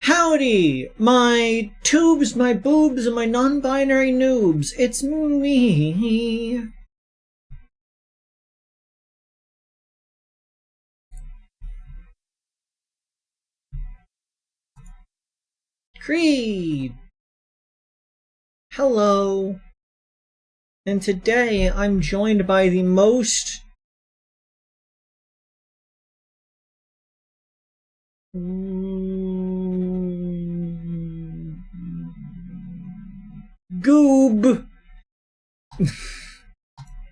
Howdy, my tubes, my boobs, and my non-binary noobs. It's me. Kreed. Hello. And today I'm joined by the most goob.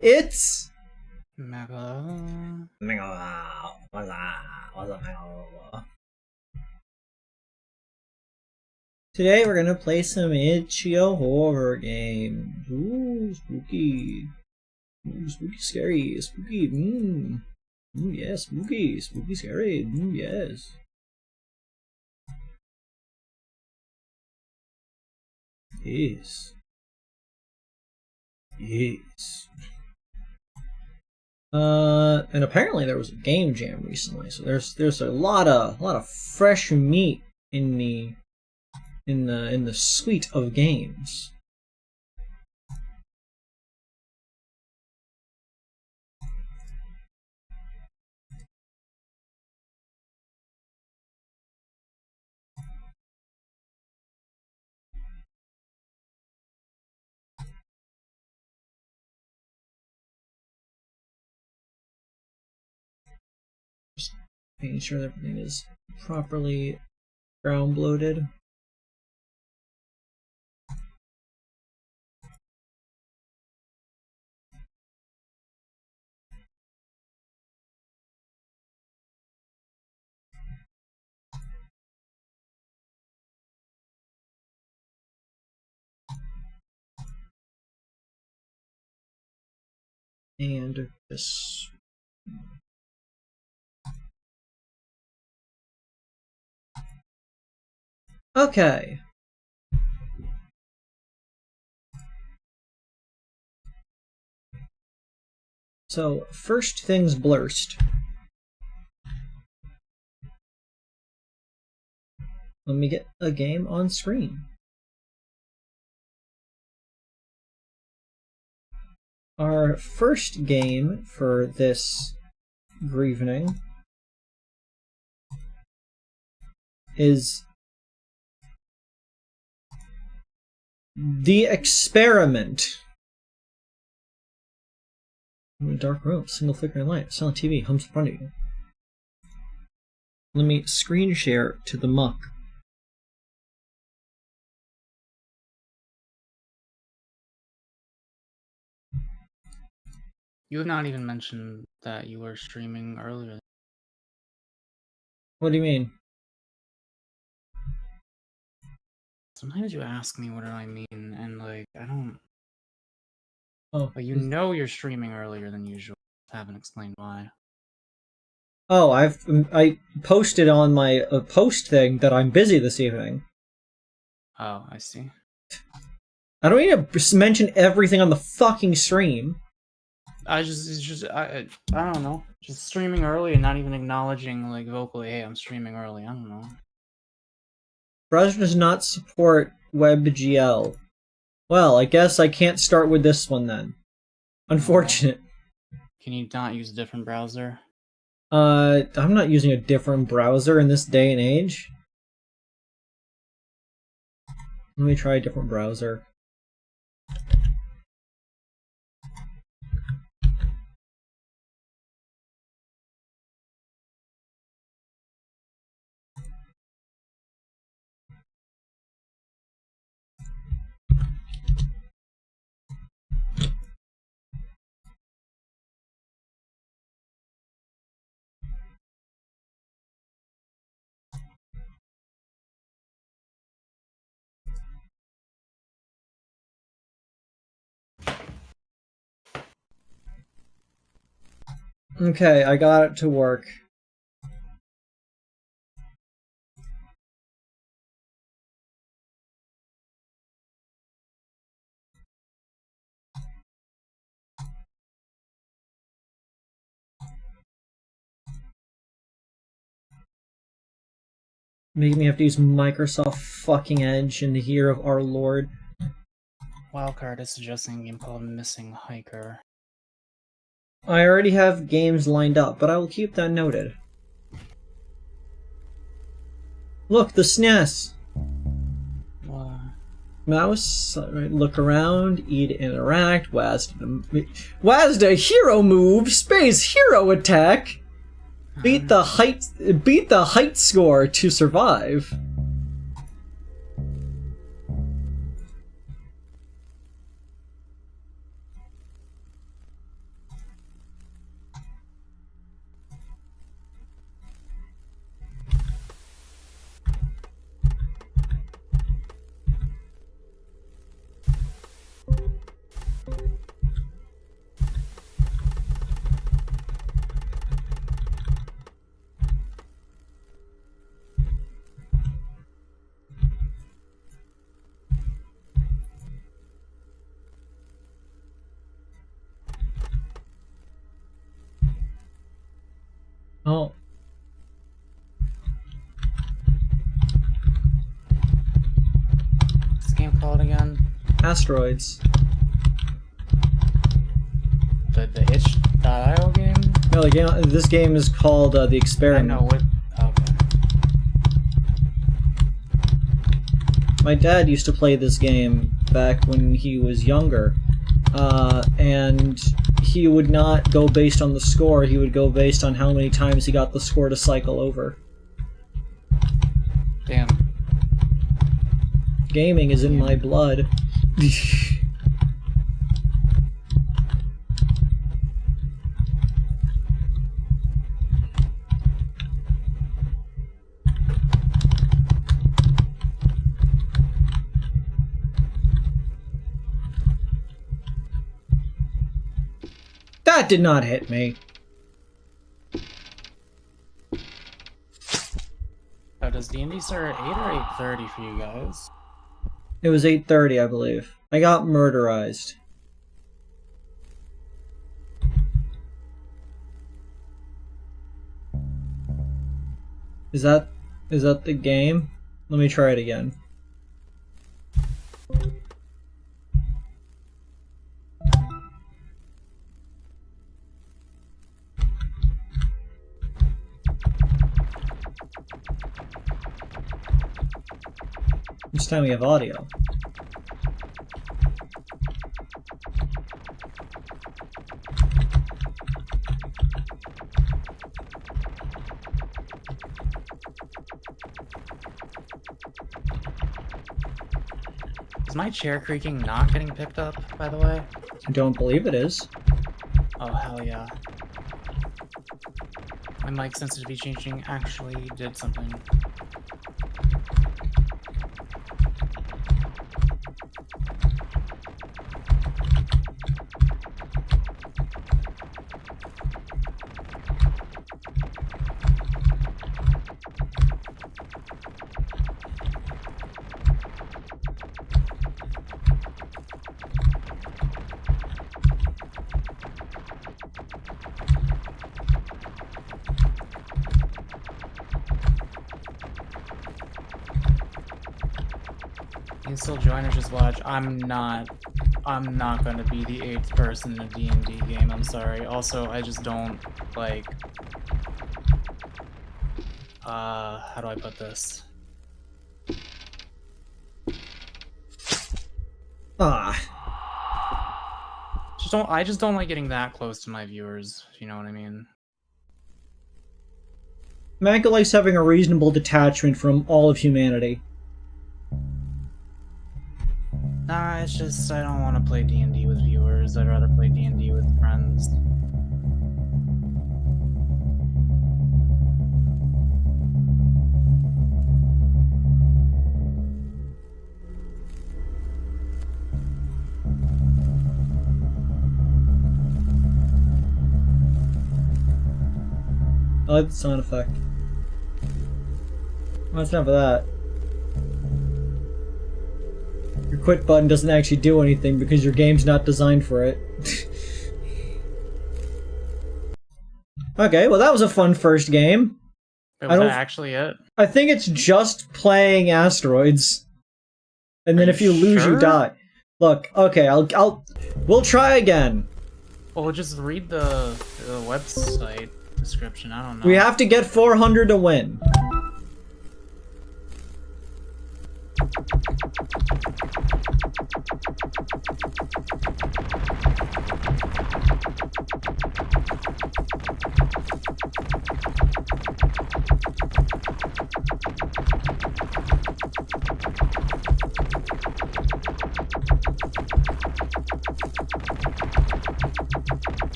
It's Mako. What's up, Mako? Today we're gonna play some itch.io horror games. Ooh, spooky. Ooh, spooky, scary, spooky. Yeah, spooky, spooky, scary. Yes. Yes. Yes. And apparently there was a game jam recently, so there's a lot of fresh meat in the suite of games. Just making sure that everything is properly ground bloated. And this. Okay. So, first things blurst. Let me get a game on screen. Our first game for this evening is The Experiment. In a dark room, single flickering light, silent TV hums in front of you. Let me screen share to the muck. You have not even mentioned that you were streaming earlier. What do you mean? Sometimes you ask me what do I mean, and like I don't. Oh, But you know you're streaming earlier than usual. I haven't explained why. Oh, I posted on my post thing that I'm busy this evening. Oh, I see. I don't need to mention everything on the fucking stream. I don't know. Just streaming early and not even acknowledging like vocally, hey, I'm streaming early. I don't know. Browser does not support WebGL. Well, I guess I can't start with this one then. Unfortunate. Can you not use a different browser? I'm not using a different browser in this day and age. Let me try a different browser. Okay, I got it to work. Making me have to use Microsoft fucking Edge in the year of our Lord. Wildcard is suggesting a game called Missing Hiker. I already have games lined up, but I will keep that noted. Look, the SNES! Mouse, look around, eat, interact, WASD hero move, space hero attack! Beat the height score to survive. Oh. What's this game called again? Asteroids. The itch.io game? No, the game. This game is called The Experiment. I know what. Okay. My dad used to play this game back when he was younger, and he would not go based on the score, he would go based on how many times he got the score to cycle over. Damn. Gaming is in my blood. That did not hit me. Oh, does D&D start at 8 or 8:30 for you guys? It was 8:30, I believe. I got murderized. Is that the game? Let me try it again. This time we have audio. Is my chair creaking not getting picked up, by the way? I don't believe it is. Oh, hell yeah. My mic sensitivity changing actually did something. You can still join or just watch. I'm not gonna be the 8th person in a D&D game, I'm sorry. Also, I just don't, like... how do I put this? I just don't like getting that close to my viewers, if you know what I mean. Mako likes having a reasonable detachment from all of humanity. Nah, it's just I don't want to play D&D with viewers. I'd rather play D&D with friends. I like the sound effect. What's enough of that? Your quit button doesn't actually do anything because your game's not designed for it. Okay, well that was a fun first game. Wait, was that actually it? I think it's just playing asteroids. And then if you lose, you die. Look, okay, we'll try again. Well, just read the website description, I don't know. We have to get 400 to win.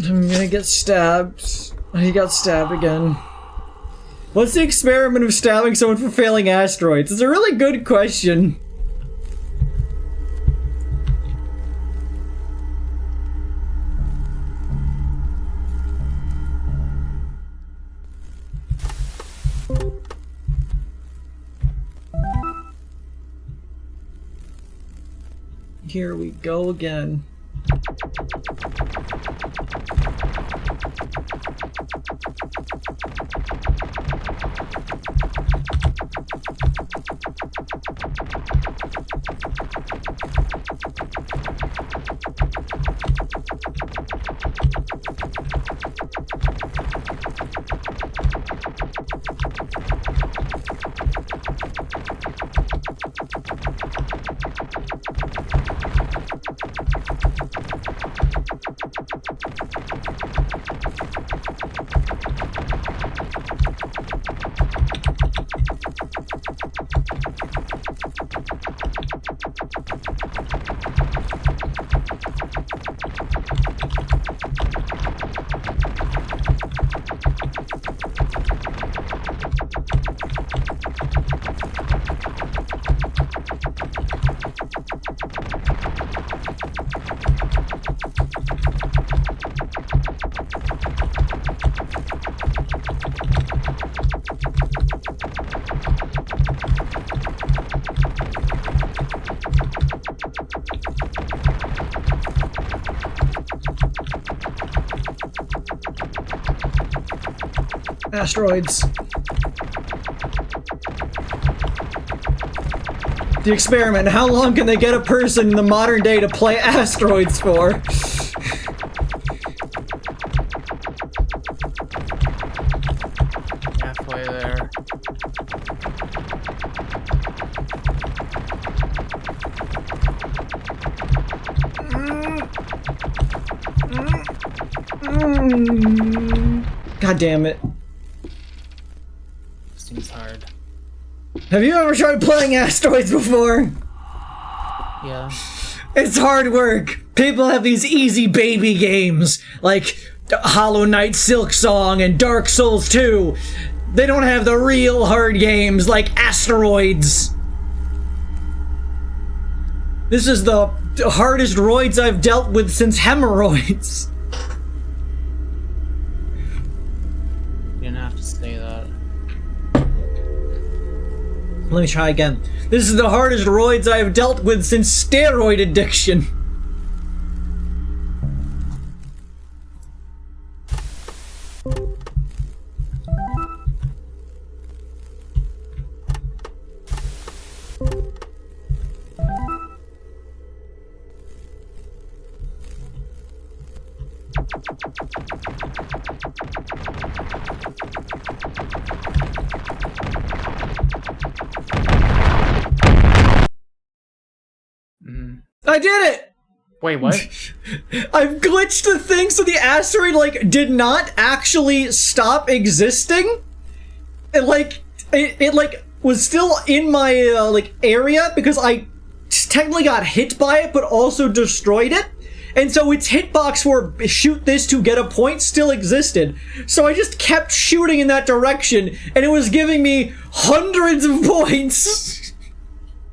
I'm gonna get stabbed. He got stabbed again. What's the experiment of stabbing someone for failing asteroids? It's a really good question. Here we go again. Asteroids. The experiment. How long can they get a person in the modern day to play asteroids for? Halfway there. God damn it. Seems hard. Have you ever tried playing asteroids before? Yeah. It's hard work. People have these easy baby games, like Hollow Knight Silk Song and Dark Souls 2. They don't have the real hard games like asteroids. This is the hardest roids I've dealt with since hemorrhoids. You didn't have to say that. Let me try again. This is the hardest roids I have dealt with since steroid addiction. I did it! Wait, what? I've glitched the thing so the asteroid, like, did not actually stop existing. It like, was still in my, like, area because I technically got hit by it, but also destroyed it. and so its hitbox for shoot this to get a point still existed. So I just kept shooting in that direction, and it was giving me hundreds of points.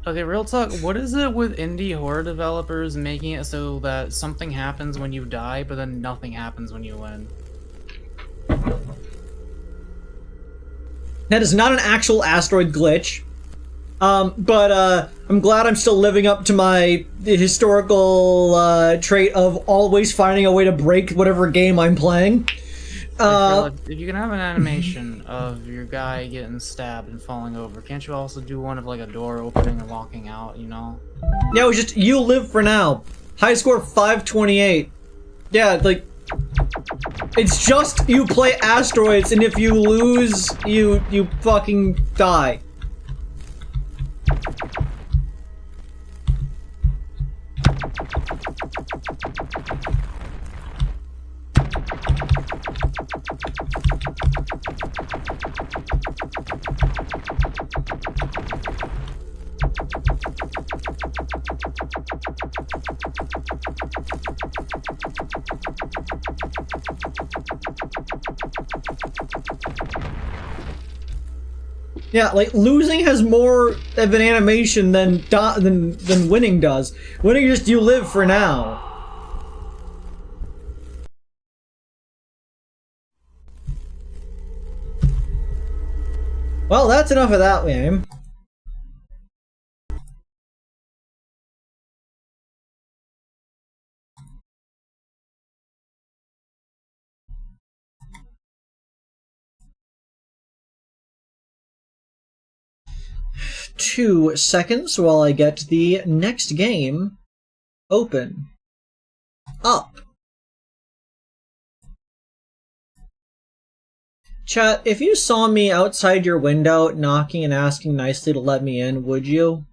Okay, real talk, what is it with indie horror developers making it so that something happens when you die, but then nothing happens when you win? That is not an actual asteroid glitch. But I'm glad I'm still living up to my historical trait of always finding a way to break whatever game I'm playing. Like if you can have an animation of your guy getting stabbed and falling over, can't you also do one of like a door opening and walking out, you know? Yeah, it was just, you live for now. High score 528. Yeah, like, it's just you play asteroids, and if you lose, you fucking die. Yeah, like, losing has more of an animation than winning does. Winning just, you live for now. Well, that's enough of that game. Two seconds while I get the next game open up. Chat, if you saw me outside your window knocking and asking nicely to let me in, would you?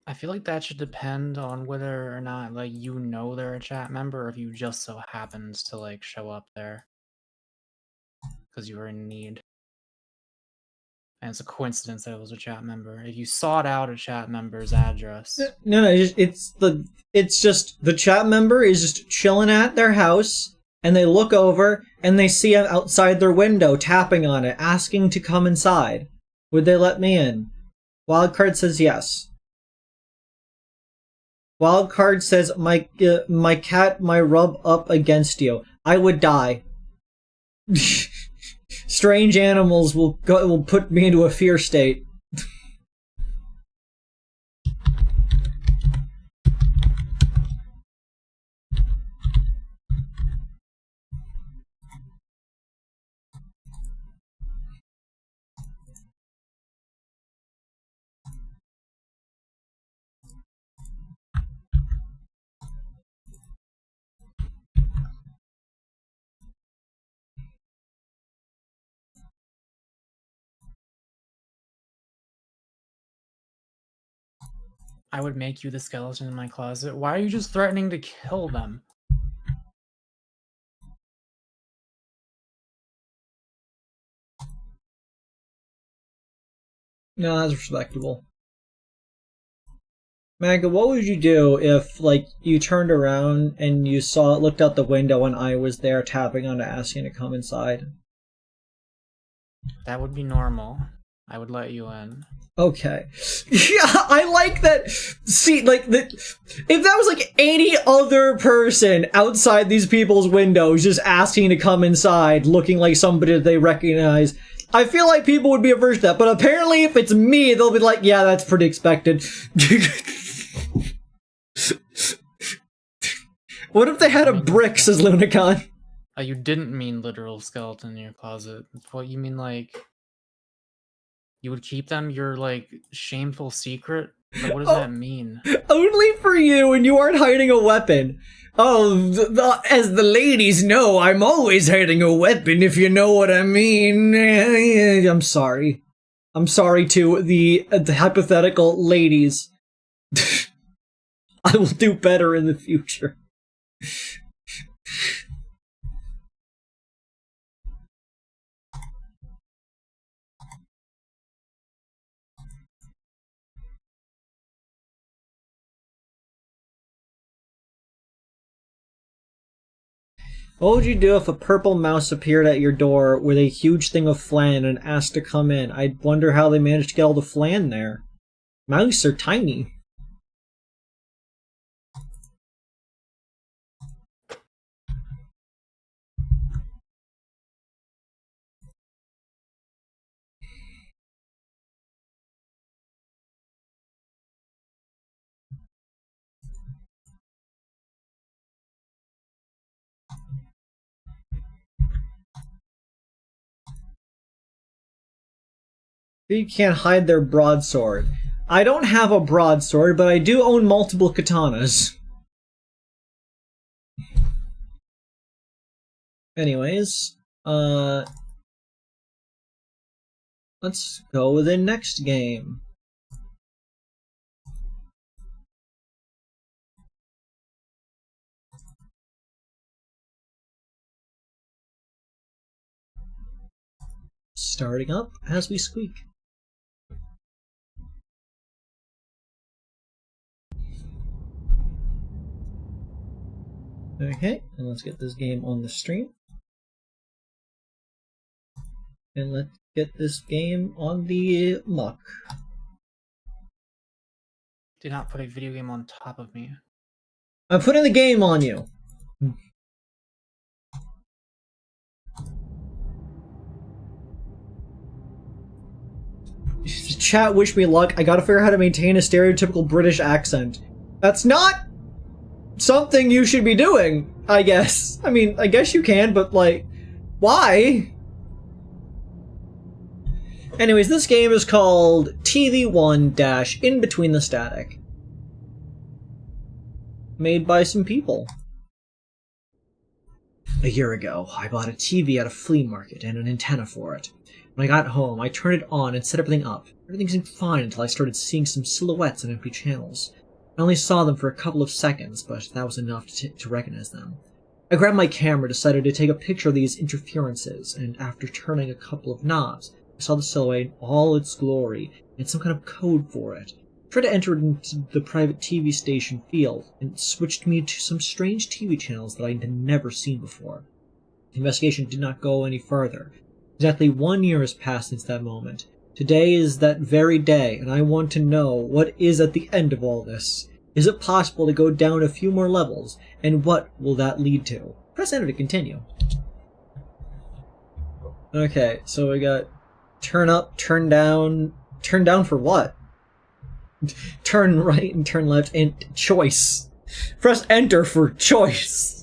I feel like that should depend on whether or not, like, you know they're a chat member, or if you just so happens to, like, show up there. Because you were in need. And it's a coincidence that it was a chat member. If you sought out a chat member's address. No, it's just the chat member is just chilling at their house, and they look over, and they see outside their window tapping on it, asking to come inside. Would they let me in? Wildcard says yes. Wildcard says, my cat might rub up against you. I would die. Strange animals will put me into a fear state. I would make you the skeleton in my closet. Why are you just threatening to kill them? No, that's respectable. Magda, what would you do if, like, you turned around and you looked out the window and I was there tapping on it asking to come inside? That would be normal. I would let you in. Okay. Yeah, I like that. See, like, if that was like any other person outside these people's windows just asking to come inside, looking like somebody that they recognize, I feel like people would be averse to that. But apparently, if it's me, they'll be like, yeah, that's pretty expected. What if they had a brick, says Lunicon? You didn't mean literal skeleton in your closet. What you mean, like... You would keep them your, like, shameful secret? Like, what does that mean? Only for you, and you aren't hiding a weapon. Oh, as the ladies know, I'm always hiding a weapon, if you know what I mean. I'm sorry. I'm sorry to the hypothetical ladies. I will do better in the future. What would you do if a purple mouse appeared at your door with a huge thing of flan and asked to come in? I'd wonder how they managed to get all the flan there. Mice are tiny. You can't hide their broadsword. I don't have a broadsword, but I do own multiple katanas. Anyways, let's go with the next game. Starting up as we squeak. Okay, and let's get this game on the stream. And let's get this game on the muck. Do not put a video game on top of me. I'm putting the game on you. Chat, wish me luck. I gotta figure out how to maintain a stereotypical British accent. That's not something you should be doing, I guess. I mean, I guess you can, but like, why? Anyways, this game is called TV1 - In Between the Static. Made by some people. A year ago, I bought a TV at a flea market and an antenna for it. When I got home, I turned it on and set everything up. Everything seemed fine until I started seeing some silhouettes on empty channels. I only saw them for a couple of seconds, but that was enough to recognize them. I grabbed my camera, decided to take a picture of these interferences, and after turning a couple of knobs, I saw the silhouette in all its glory, and some kind of code for it. I tried to enter it into the private TV station field, and it switched me to some strange TV channels that I had never seen before. The investigation did not go any further. Exactly 1 year has passed since that moment. Today is that very day, and I want to know what is at the end of all this. Is it possible to go down a few more levels, and what will that lead to? Press enter to continue. Okay, so we got turn up, turn down for what? Turn right and turn left, and choice. Press enter for choice.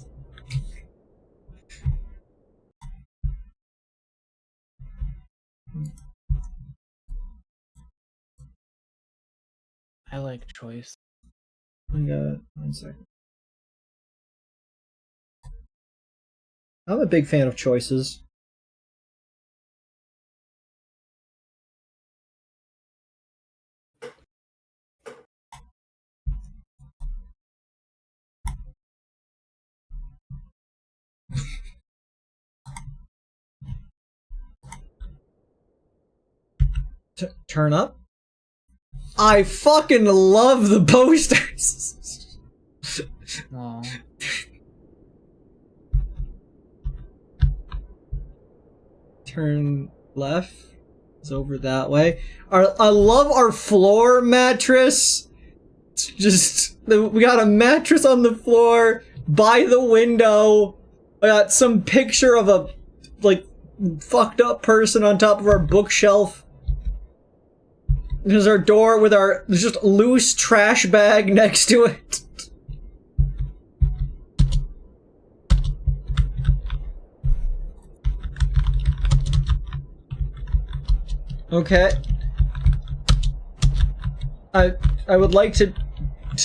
I like choice. I got 1 second. I'm a big fan of choices. Turn up? I fucking love the posters! Well, Turn left. It's over that way. I love our floor mattress. It's just, we got a mattress on the floor by the window. I got some picture of a, like, fucked up person on top of our bookshelf. There's our door with our just loose trash bag next to it. Okay. I would like to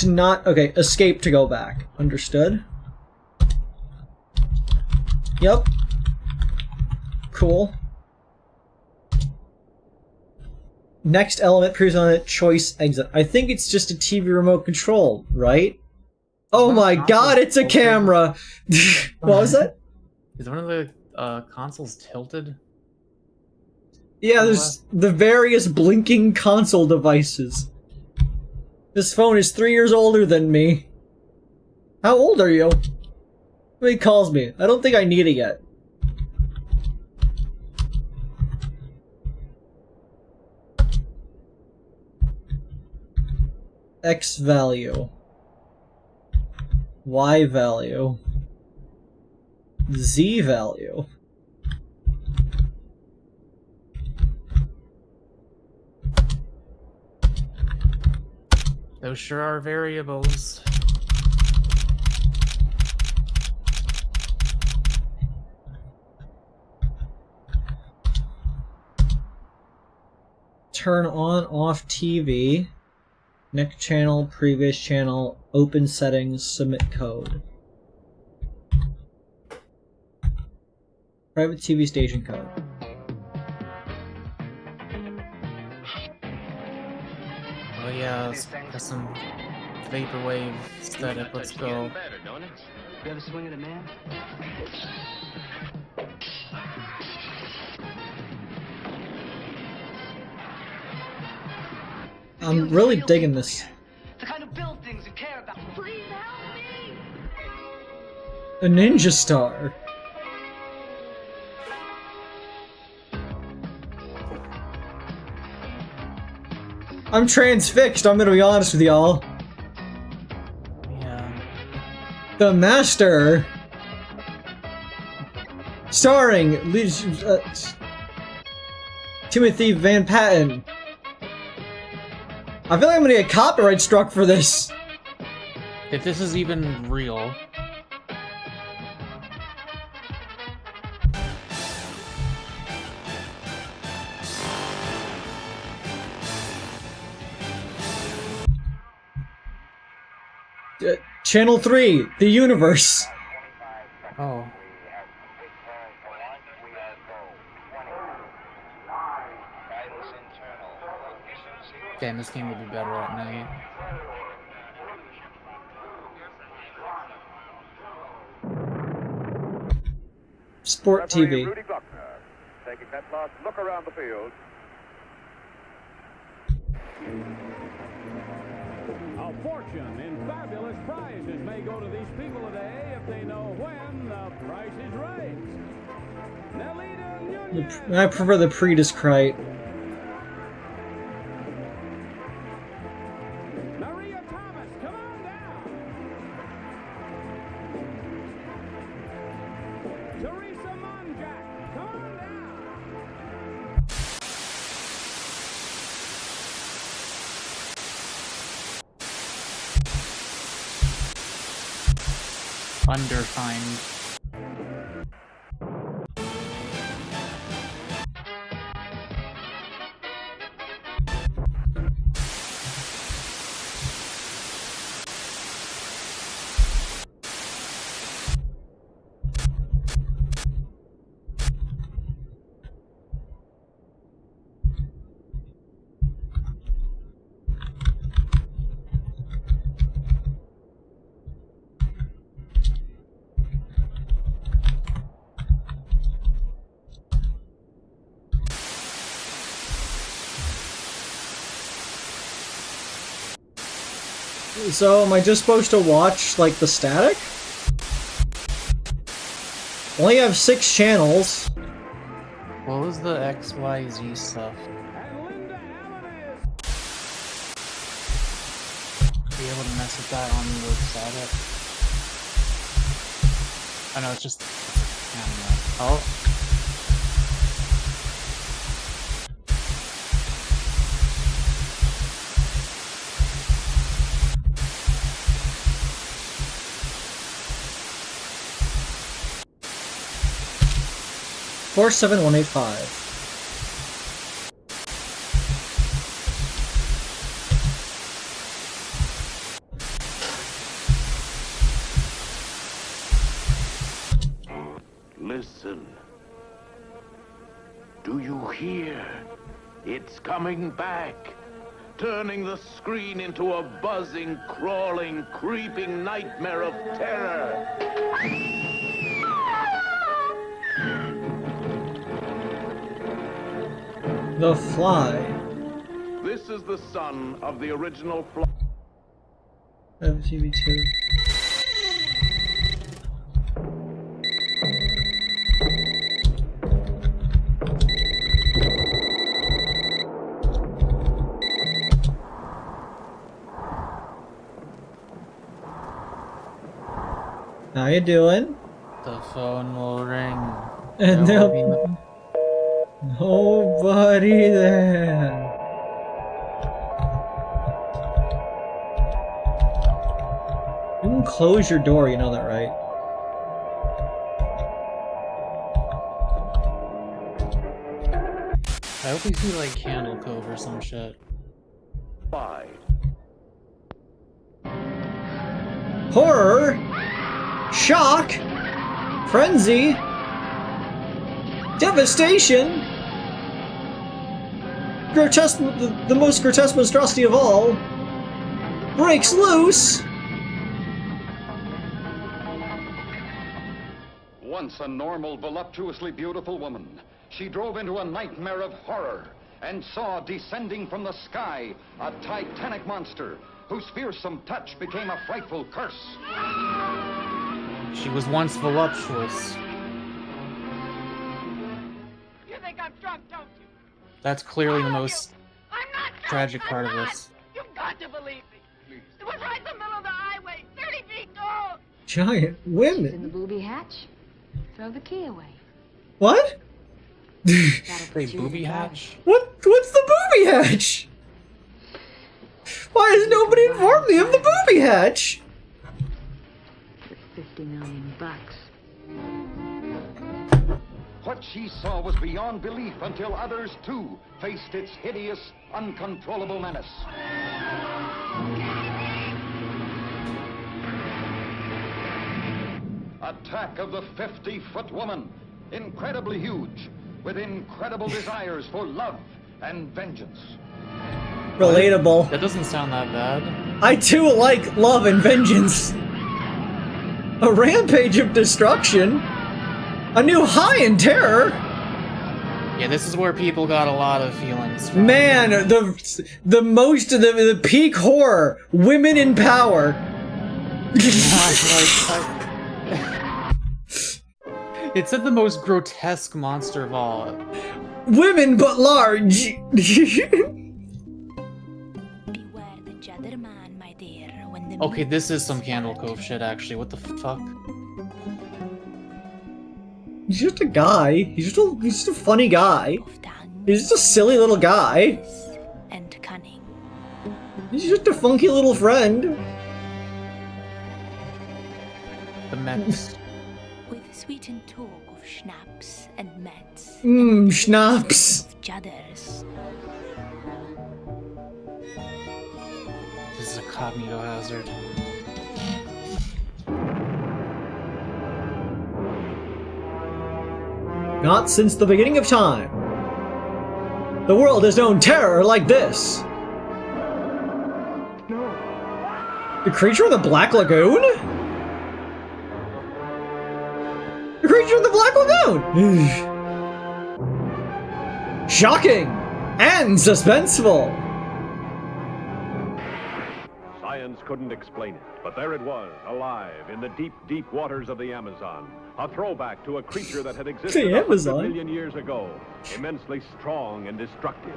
not, okay, escape to go back. Understood? Yep. Cool. Next element appears on a choice exit. I think it's just a TV remote control, right? Oh my god, it's a camera! What was that? Is one of the consoles tilted? Yeah, there's the various blinking console devices. This phone is 3 years older than me. How old are you? He calls me. I don't think I need it yet. X value. Y value. Z value. Those sure are variables. Turn on, off TV. Next channel, previous channel, open settings, submit code. Private TV station code. Oh yeah, let's get some vaporwave aesthetic. Let's go. You ever swing at a man? I'm really digging this. The kind of build things you care about. Please help me! A ninja star. I'm transfixed, I'm gonna be honest with y'all. Yeah. The Master. Starring Timothy Van Patten. I feel like I'm gonna get copyright struck for this. If this is even real. Channel 3, The Universe. Oh. Damn, this game would be better at night. Sport TV. Rudy Gluckner, taking that last look around the field. A fortune in fabulous prizes may go to these people today if they know when the price is right. Nelita Nunez. I prefer the pre-discrite. Maria Thomas, come on down. Teresa Monjack, come on down. Underfined. So, am I just supposed to watch, like, the static? Only have 6 channels. What was the XYZ stuff? And Linda Allen is. Be able to mess with that on the static? Oh no, it's just camera. Oh. Four 7185. Listen. Do you hear? It's coming back. turning the screen into a buzzing, crawling, creeping nightmare of terror. The Fly. This is the son of the original Fly. TV2. How you doing? The phone will ring. And There will there'll be nobody there. You can close your door, you know that, right? I hope we see like Candle Cove or some shit. Fly. Horror, shock, frenzy, devastation, grotesque, the most grotesque monstrosity of all, breaks loose. Once a normal, voluptuously beautiful woman, she drove into a nightmare of horror and saw descending from the sky a titanic monster whose fearsome touch became a frightful curse. She was once voluptuous. You think I'm drunk, don't you? That's clearly the most I'm not drunk. tragic part I'm of not. this. You've got to believe me. It was right in the middle of the highway, 30 feet tall. Giant In the women. booby hatch. Throw the key away. What? That'll Say put you in booby the hatch? What's the booby hatch? Why has nobody informed me of the booby hatch? For 50 million bucks. What she saw was beyond belief until others, too, faced its hideous, uncontrollable menace. Attack of the 50-foot woman, incredibly huge, with incredible desires for love and vengeance. Relatable. That doesn't sound that bad. I too like love and vengeance. A rampage of destruction. A new high in terror. Yeah, this is where people got a lot of feelings from. Man, the most of the peak horror. Women in power. It said the most grotesque monster of all. Women but large. Okay, this is some Candle Cove shit, actually. What the fuck? He's just a guy. He's just a funny guy. He's just a silly little guy. And cunning. He's just a funky little friend. The Mets. With sweetened talk of schnapps and mets. Schnapps. Judders. This is a cognito hazard. Not since the beginning of time. The world has known terror like this. The creature in the Black Lagoon? The creature in the Black Lagoon! Shocking! And suspenseful! Science couldn't explain it, but there it was, alive in the deep, deep waters of the Amazon. A throwback to a creature that had existed The 100 Amazon? million years ago, immensely strong and destructive.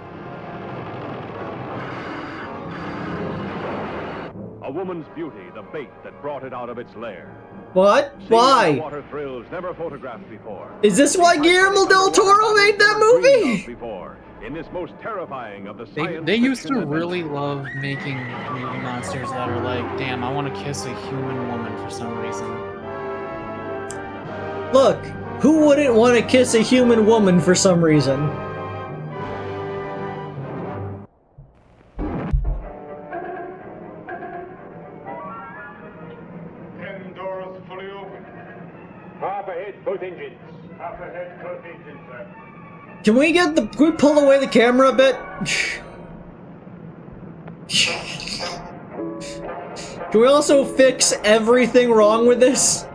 A woman's beauty, the bait that brought it out of its lair. What? Seen Why? underwater thrills never photographed before. Is this why Guillermo del Toro made that movie? Before, in this most terrifying of the They science used to fiction really adventures. love making movie monsters that are like, damn, I want to kiss a human woman for some reason. Look, who wouldn't want to kiss a human woman for some reason? Doors fully open. Half ahead, both engines. Half ahead, both engines, sir. Can we pull away the camera a bit? Can we also fix everything wrong with this?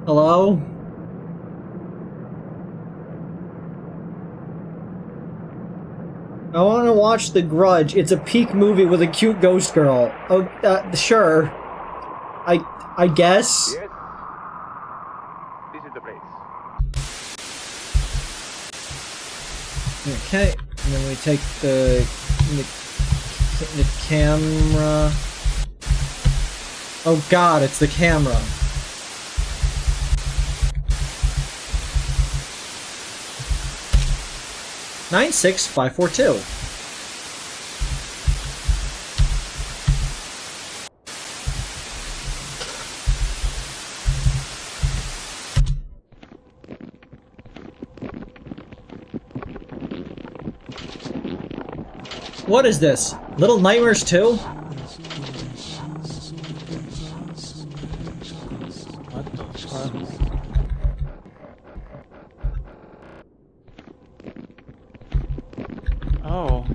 Hello? I want to watch The Grudge. It's a peak movie with a cute ghost girl. Oh, sure. I guess. Yes. This is the place. Okay, and then we take the camera. Oh god, it's the camera. Nine 6 5 4 2. What is this? Little Nightmares 2? What the fuck? Oh.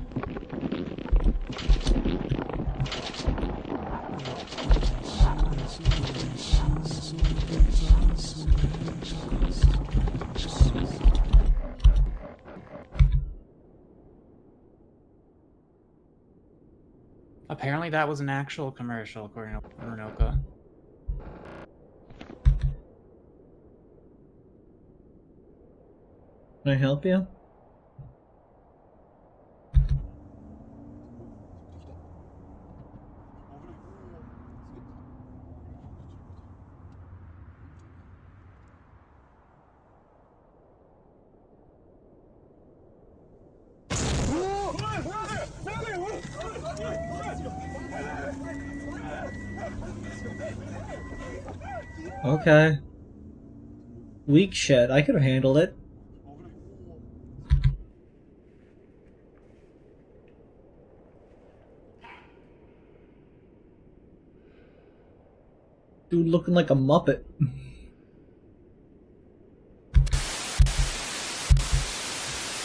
Apparently that was an actual commercial, according to Runoka. Can I help you? Okay. Weak shit. I could have handled it. Dude looking like a Muppet. I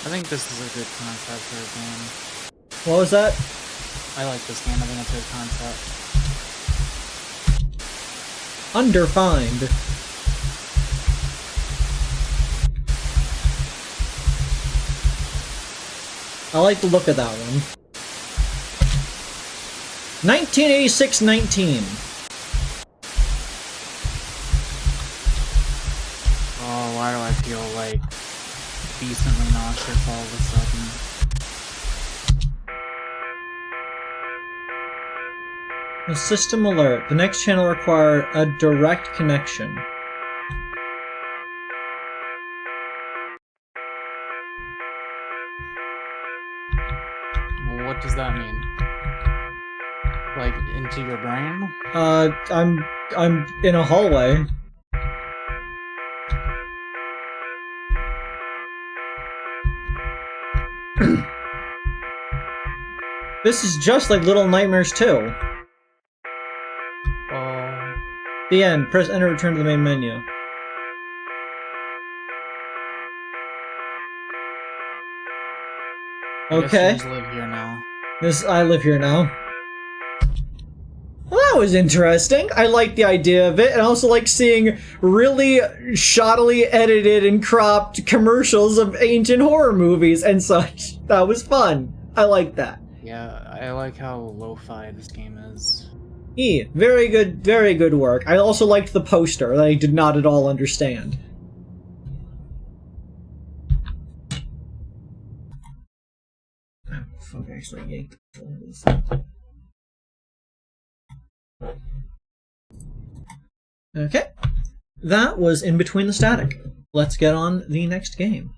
think this is a good concept for a game. What was that? I like this game. I think it's a good concept. Underfined. I like the look of that one. 1986-19. Oh, why do I feel like decently nauseous all of a sudden? A system alert. The next channel require a direct connection. Well, what does that mean? Like, into your brain? I'm in a hallway. This is just like Little Nightmares 2. Oh. The end. Press enter to return to the main menu. I guess Okay. you just live here now. I live here now. Well, that was interesting. I like the idea of it, and I also like seeing really shoddily edited and cropped commercials of ancient horror movies and such. That was fun. I like that. Yeah, I like how lo-fi this game is. Very good work. I also liked the poster that I did not at all understand. Oh, fuck, I actually yanked the phone. Okay. That was In Between the Static. Let's get on the next game.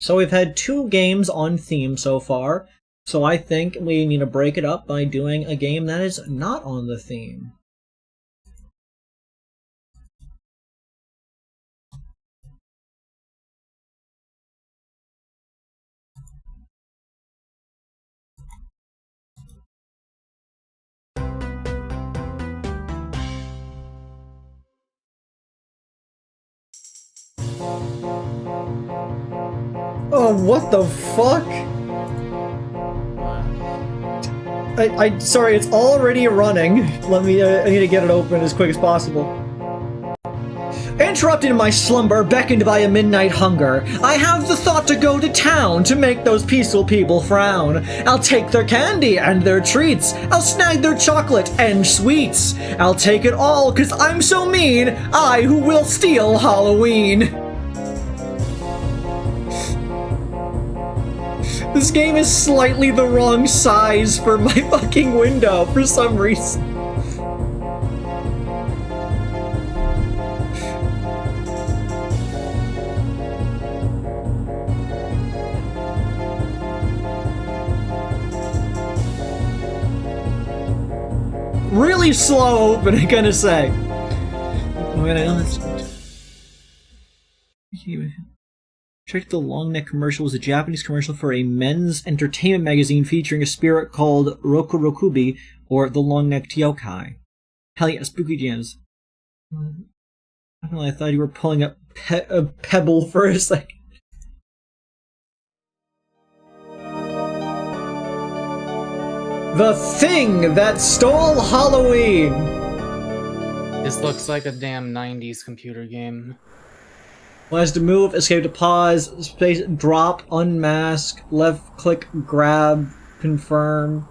So we've had 2 games on theme so far, so I think we need to break it up by doing a game that is not on the theme. Oh, what the fuck? Sorry, it's already running. Let me, I need to get it open as quick as possible. Interrupted in my slumber, beckoned by a midnight hunger, I have the thought to go to town to make those peaceful people frown. I'll take their candy and their treats. I'll snag their chocolate and sweets. I'll take it all, 'cause I'm so mean, I who will steal Halloween. This game is slightly the wrong size for my fucking window for some reason. Really slow open, I'm gonna say. Oh, let's... Check the long neck commercial was a Japanese commercial for a men's entertainment magazine featuring a spirit called Rokurokubi, or the long necked yokai. Hell yeah, spooky jams. I don't know, I thought you were pulling up a pebble for a second. The thing that stole Halloween! This looks like a damn 90s computer game. One has to move, escape to pause, space, drop, unmask, left click, grab, confirm,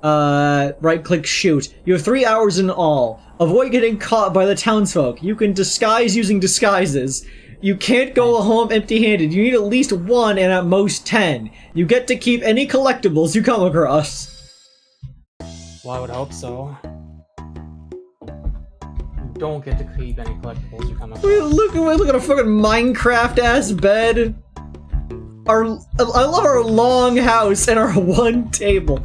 right click, shoot. You have 3 hours in all. Avoid getting caught by the townsfolk. You can disguise using disguises. You can't go home empty-handed. You need at least 1 and at most 10. You get to keep any collectibles you come across. Well, I would hope so. You don't get to keep any collectibles you come across. Look at a fucking Minecraft-ass bed. I love our long house and our one table.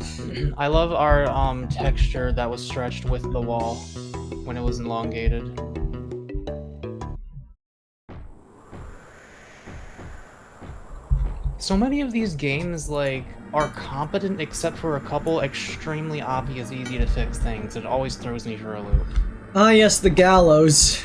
I love our texture that was stretched with the wall when it was elongated. So many of these games, like, are competent except for a couple extremely obvious, easy to fix things. It always throws me for a loop. Ah yes, the gallows.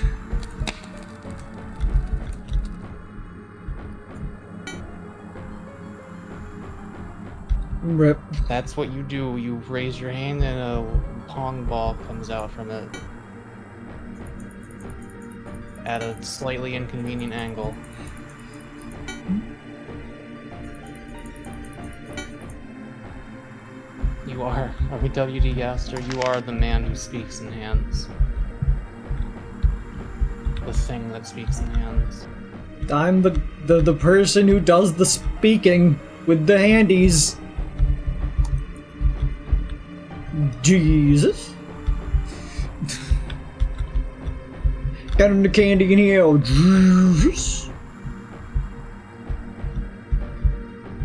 Rip. That's what you do. You raise your hand and a pong ball comes out from it. At a slightly inconvenient angle. You are a WD Gaster. You are the man who speaks in hands. The thing that speaks in hands. I'm the person who does the speaking with the handies. Jesus. Got him the candy in here. Jesus.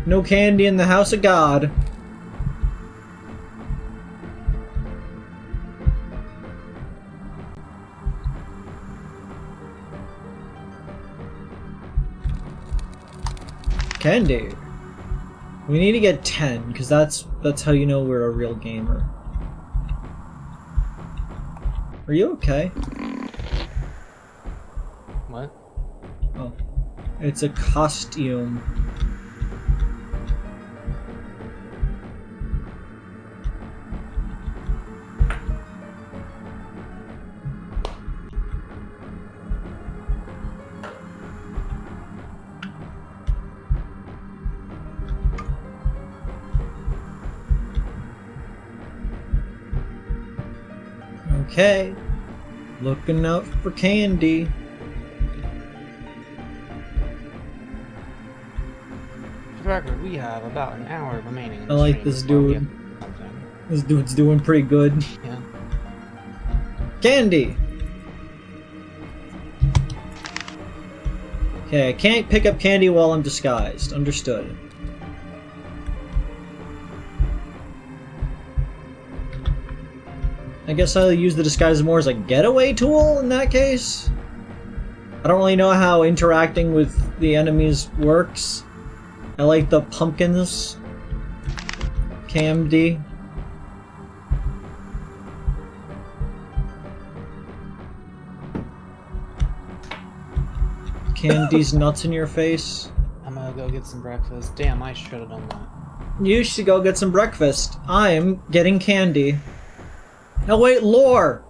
No candy in the house of God. Candy. We need to get 10, because that's how you know we're a real gamer. Are you okay? What? Oh. It's a costume. Okay, looking out for candy. For the record, we have about an hour remaining. I like this dude. This dude's doing pretty good. Yeah. Candy! Okay, I can't pick up candy while I'm disguised. Understood. I guess I'll use the disguise more as a getaway tool in that case. I don't really know how interacting with the enemies works. I like the pumpkins. KMD. Candy's nuts in your face. I'm gonna go get some breakfast. Damn, I should have done that. You should go get some breakfast. I'm getting candy. Oh wait, lore!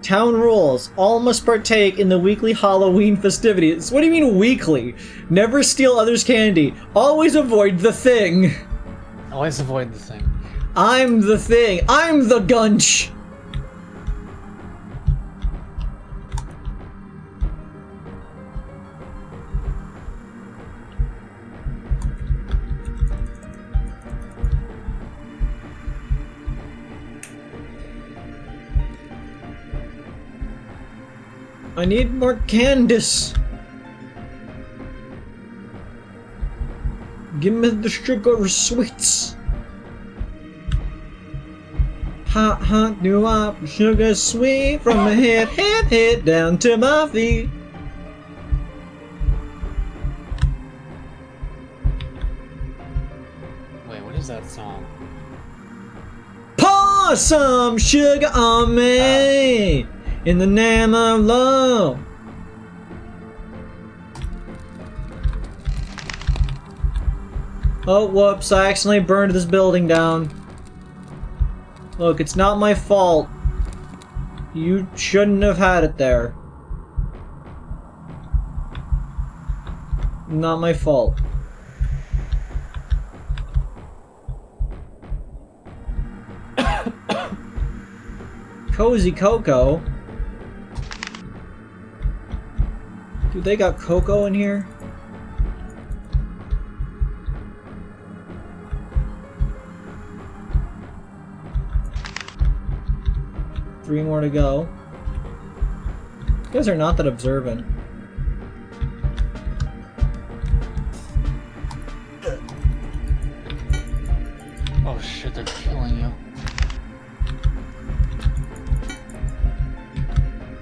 Town rules. All must partake in the weekly Halloween festivities. What do you mean weekly? Never steal others' candy. Always avoid the thing. Always avoid the thing. I'm the thing. I'm the Gunch. I need more Candice. Give me the sugar sweets. Hot, hot, new up, sugar sweet from my head down to my feet. Wait, what is that song? Pour some sugar on me. In the name of love. Oh, whoops, I accidentally burned this building down. Look, it's not my fault. You shouldn't have had it there. Not my fault. Cozy Cocoa? Dude, they got cocoa in here? Three more to go. You guys are not that observant. Oh shit, they're killing you.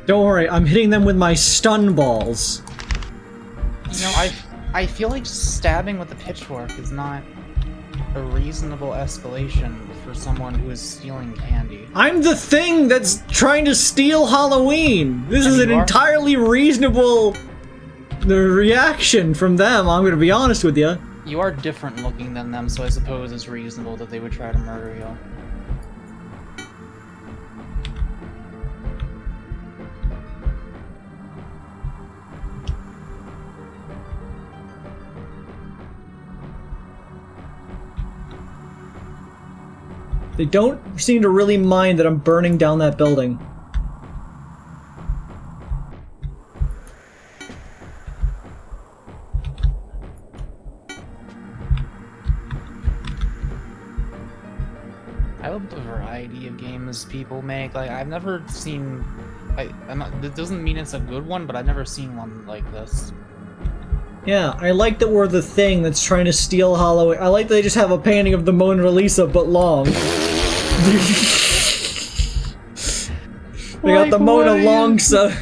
Don't worry, I'm hitting them with my stun balls. You know, I feel like stabbing with a pitchfork is not a reasonable escalation for someone who is stealing candy. I'm the thing that's trying to steal Halloween! This is an you are? entirely reasonable reaction from them, I'm gonna be honest with you. You are different looking than them, so I suppose it's reasonable that they would try to murder you. They don't seem to really mind that I'm burning down that building. I love the variety of games people make. Like, I've never seen... that doesn't mean it's a good one, but I've never seen one like this. Yeah, I like that we're the thing that's trying to steal Halloween. I like that they just have a painting of the Mona Lisa, but long. They got the Mona Longsa.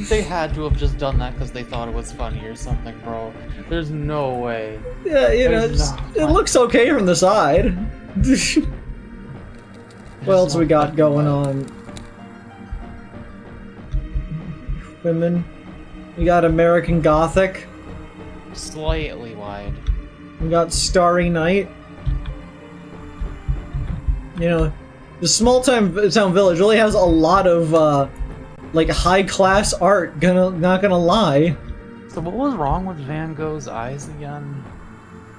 They had to have just done that because they thought it was funny or something, bro. There's no way. Yeah, you know, it looks okay from the side. What else we got going on? Women. We got American Gothic. Slightly wide. We got Starry Night. You know, the small town village really has a lot of like high class art. Not gonna lie. So what was wrong with Van Gogh's eyes again?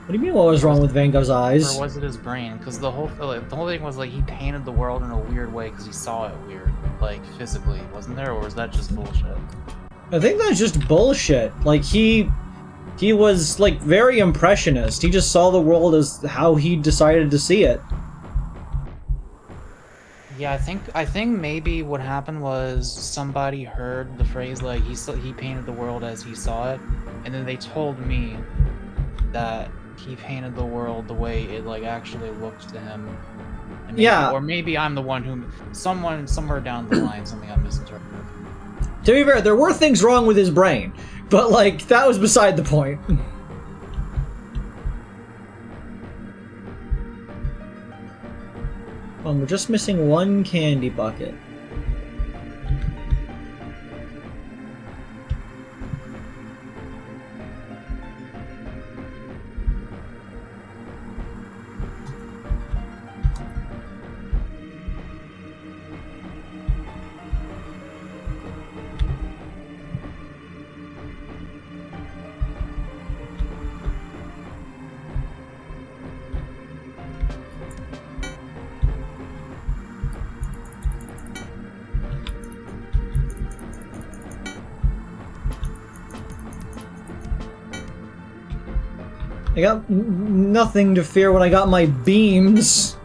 What do you mean? What was wrong with Van Gogh's eyes? Or was it his brain? Because the whole thing was like he painted the world in a weird way because he saw it weird, like physically, wasn't there? Or was that just bullshit? I think that's just bullshit. Like he was like very impressionist. He just saw the world as how he decided to see it. Yeah, I think maybe what happened was somebody heard the phrase like he painted the world as he saw it, and then they told me that he painted the world the way it like actually looked to him. And maybe, Yeah. Or maybe I'm the one who someone somewhere down the line something got misinterpreted. To be fair, there were things wrong with his brain, but like that was beside the point. We're just missing one candy bucket. I got nothing to fear when I got my beams.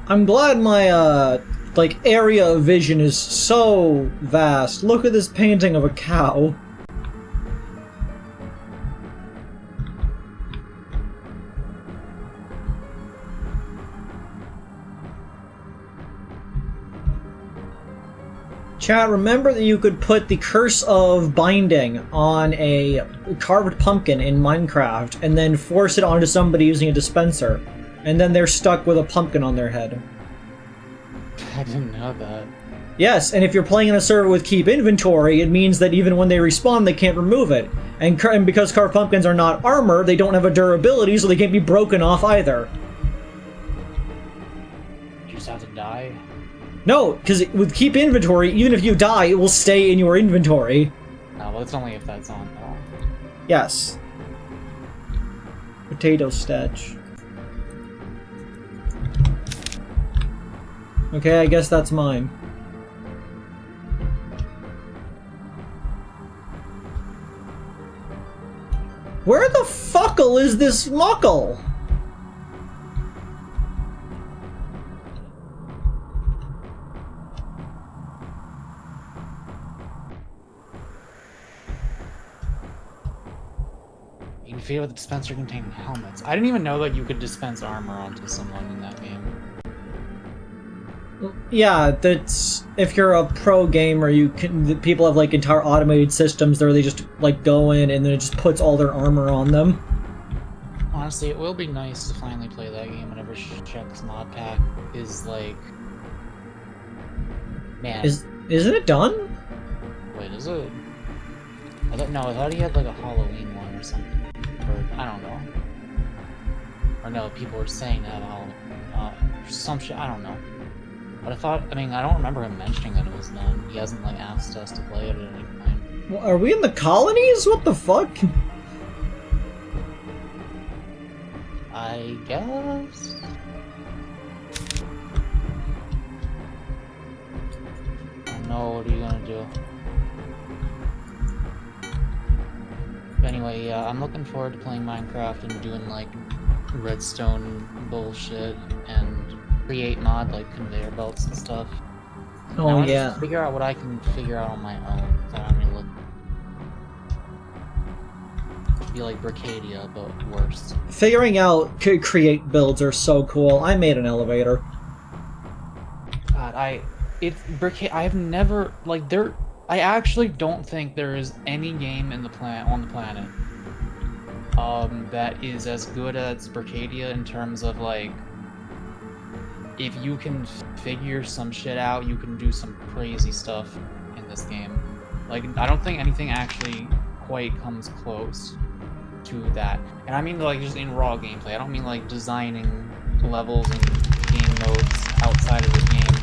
I'm glad my, like, area of vision is so vast. Look at this painting of a cow. Chat, remember that you could put the Curse of Binding on a carved pumpkin in Minecraft and then force it onto somebody using a dispenser. And then they're stuck with a pumpkin on their head. I didn't know that. Yes, and if you're playing in a server with keep inventory, it means that even when they respawn, they can't remove it. And because carved pumpkins are not armor, they don't have a durability, so they can't be broken off either. You just have to die? No, because with keep inventory, even if you die, it will stay in your inventory. No, well, it's only if that's on. Yes. Potato stetch. Okay, I guess that's mine. Where the fuckle is this muckle? You can feed with a dispenser containing helmets. I didn't even know that you could dispense armor onto someone in that game. Yeah, that's if you're a pro gamer, you can. People have like entire automated systems where they just like go in and then it just puts all their armor on them. Honestly, it will be nice to finally play that game whenever Shrek's mod pack is like. Man. Isn't it done? Wait, is it? I thought he had like a Halloween one or something. Or I don't know. Or no, people were saying that some shit. I don't know. But I don't remember him mentioning that it was done. He hasn't, like, asked us to play it at any point. Well, are we in the colonies? What the fuck? I guess? I don't know, what are you gonna do? But anyway, yeah, I'm looking forward to playing Minecraft and doing, like, redstone bullshit and create mod like conveyor belts and stuff. Oh, I want yeah. to figure out what I can figure out on my own. So I don't really look. Be like Bricadia, but worse. Figuring out create builds are so cool. I made an elevator. God, I've never like there. I actually don't think there is any game on the planet that is as good as Bricadia in terms of like. If you can figure some shit out, you can do some crazy stuff in this game. Like, I don't think anything actually quite comes close to that. And I mean, like, just in raw gameplay. I don't mean, like, designing levels and game modes outside of the game,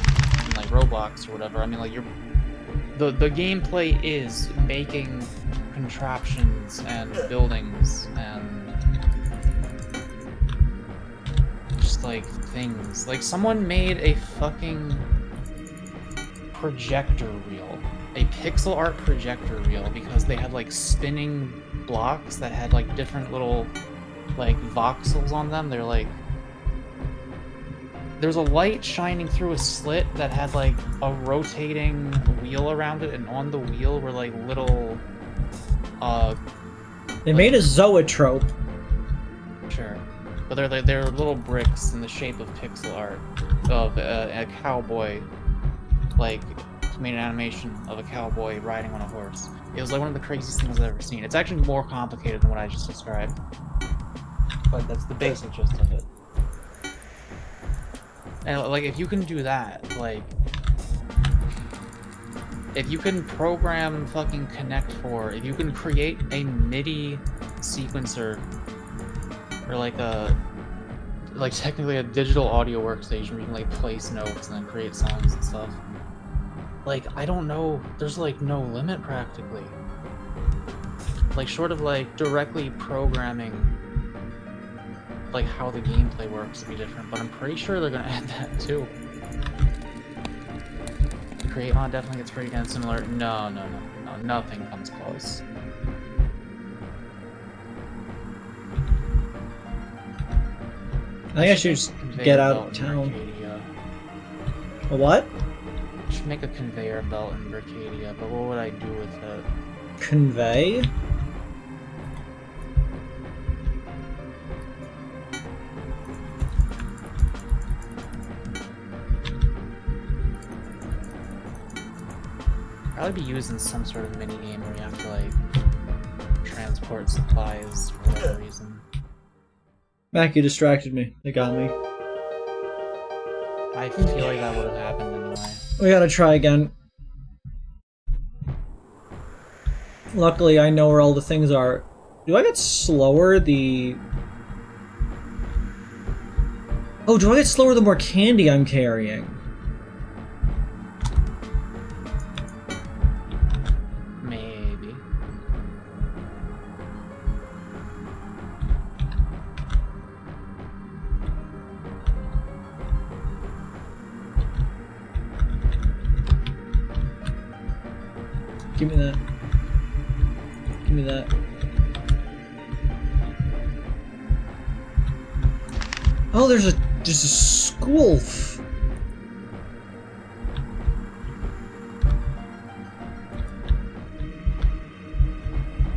in, like, Roblox or whatever. I mean, like, the gameplay is making contraptions and buildings and like things. Like someone made a fucking projector reel. A pixel art projector reel because they had like spinning blocks that had like different little like voxels on them. They're like there's a light shining through a slit that had like a rotating wheel around it, and on the wheel were like little They made a zoetrope. Sure. But they're little bricks in the shape of pixel art of a cowboy, like made an animation of a cowboy riding on a horse. It was like one of the craziest things I've ever seen. It's actually more complicated than what I just described, but that's the basic gist of it. And like, if you can do that, like, if you can program fucking Connect4, if you can create a MIDI sequencer. Or like technically a digital audio workstation where you can like place notes and then create songs and stuff. Like, I don't know, there's like no limit practically. like short of like directly programming like how the gameplay works to be different, but I'm pretty sure they're gonna add that too. Create mod definitely gets pretty kind of similar. No, nothing comes close. I think I should just get out of town. A what? I should make a conveyor belt in Mercadia, but what would I do with it? Convey? I'll be using some sort of mini game where you have to like transport supplies for whatever reason. Mac, you distracted me. They got me. I feel like that would have happened anyway. We gotta try again. Luckily, I know where all the things are. Do I get slower Oh, do I get slower the more candy I'm carrying? Maybe. Give me that. Give me that. Oh, there's a school.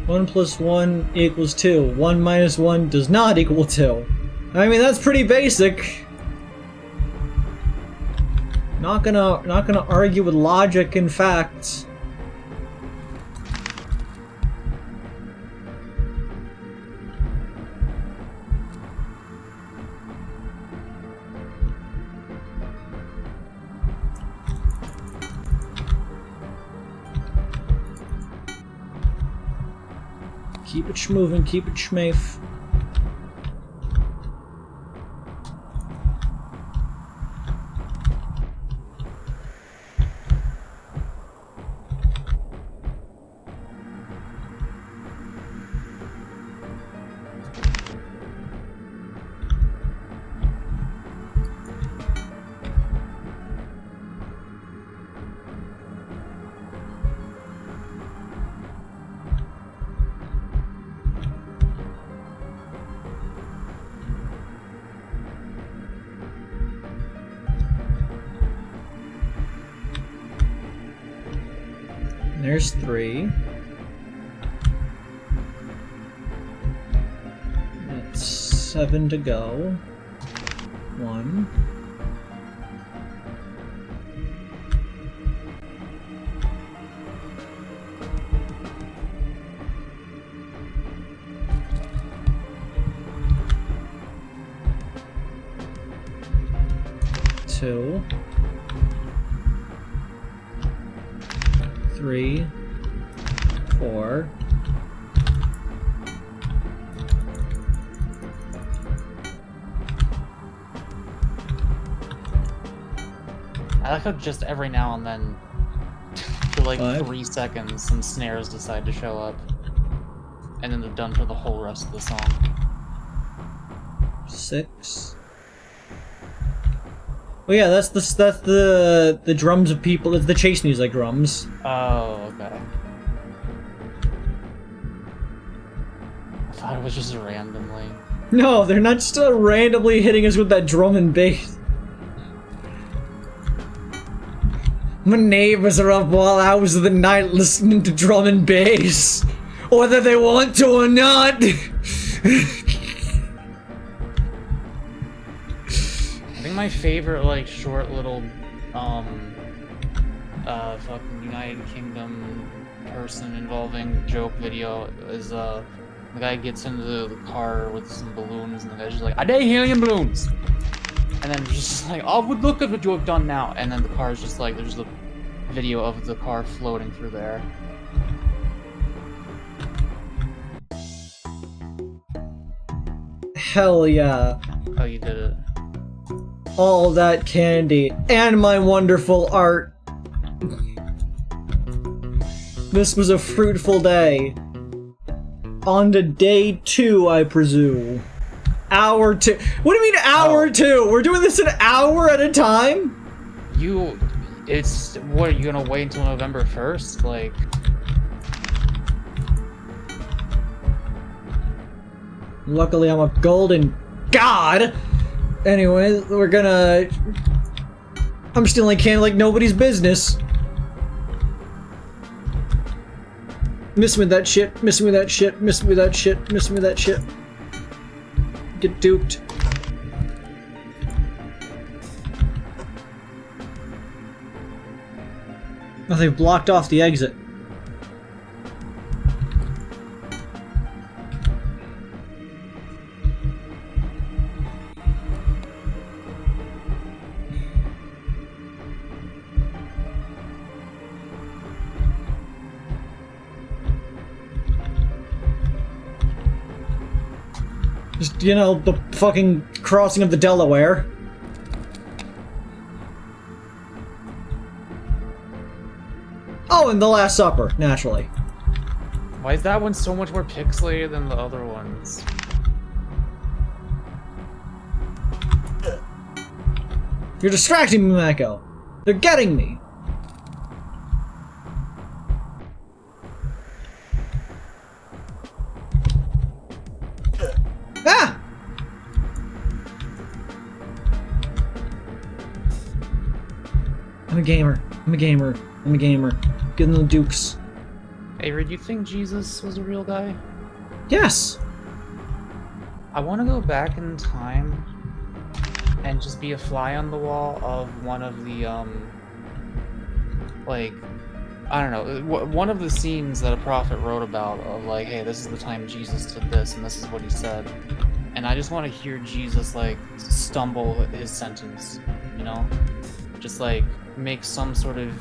1 + 1 = 2. 1 - 1 does not equal 2. I mean, that's pretty basic. Not gonna argue with logic and facts. Keep it schmoving, keep it schmafe. There's 3. That's 7 to go. 1. Two. 3, 4. I like how just every now and then, for like 5. 3 seconds, some snares decide to show up, and then they're done for the whole rest of the song. 6. Oh yeah, that's the drums of people. It's the chase music drums. Oh, okay. I thought it was just randomly. No, they're not just randomly hitting us with that drum and bass. My neighbors are up all hours of the night listening to drum and bass, whether they want to or not. I think my favorite, like, short little, fucking United Kingdom person involving joke video is, the guy gets into the car with some balloons, and the guy's just like, "I dey helium balloons!" And then just like, "Oh, look at what you have done now!" And then the car is just like, there's the video of the car floating through there. Hell yeah. Oh, you did it. All that candy and my wonderful art. This was a fruitful day. on to day 2, I presume. Hour 2. What do you mean hour 2? We're doing this an hour at a time? What, are you gonna wait until November 1st? Like... Luckily, I'm a golden god! Anyway, we're gonna... I'm stealing candy like nobody's business. Miss me with that shit, miss me with that shit, miss me with that shit, miss me with that shit. Get duped. Oh, they've blocked off the exit. Just, you know, the fucking crossing of the Delaware. Oh, and The Last Supper, naturally. Why is that one so much more pixelated than the other ones? You're distracting me, Mako. They're getting me. Ah! I'm a gamer. I'm a gamer. I'm a gamer. Getting the dukes. Avery, do you think Jesus was a real guy? Yes. I want to go back in time and just be a fly on the wall of one of the, like, I don't know, one of the scenes that a prophet wrote about of like, hey, this is the time Jesus did this and this is what he said. And I just want to hear Jesus, like, stumble his sentence, you know? Just, like, make some sort of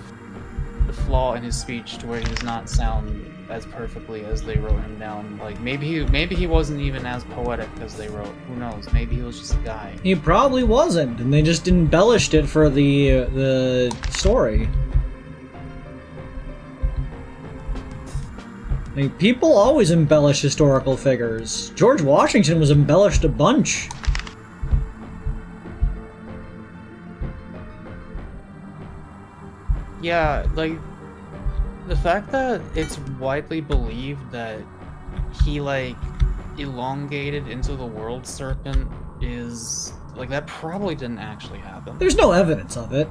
flaw in his speech to where he does not sound as perfectly as they wrote him down. Like, maybe he wasn't even as poetic as they wrote. Who knows? Maybe he was just a guy. He probably wasn't, and they just embellished it for the story. I mean, people always embellish historical figures. George Washington was embellished a bunch. Yeah, like, the fact that it's widely believed that he, like, elongated into the world serpent is, like, that probably didn't actually happen. There's no evidence of it.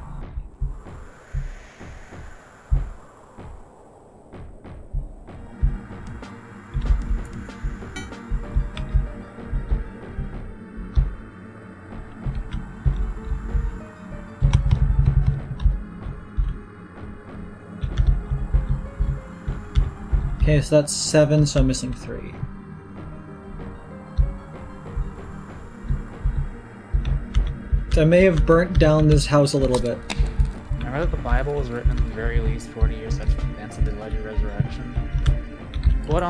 Okay, so that's 7, so I'm missing 3. So I may have burnt down this house a little bit. Remember that the Bible was written at the very least 40 years after the alleged resurrection? What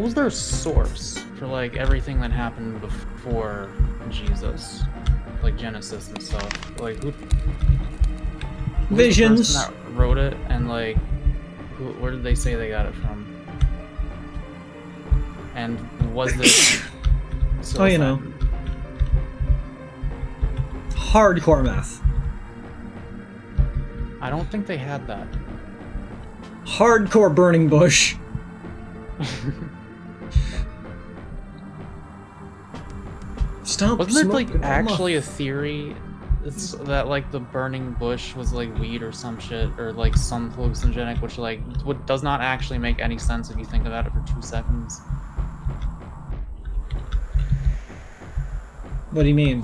was their source for, like, everything that happened before Jesus? Like, Genesis and stuff. Like, who Visions. was the person that wrote it, and, like, where did they say they got it from? And was this... Oh, you know. Hardcore math. I don't think they had that. Hardcore burning bush. Stop Wasn't there, smoking. like, actually a theory that, like, the burning bush was, like, weed or some shit, or, like, some hallucinogenic, which, like, does not actually make any sense if you think about it for 2 seconds. What do you mean?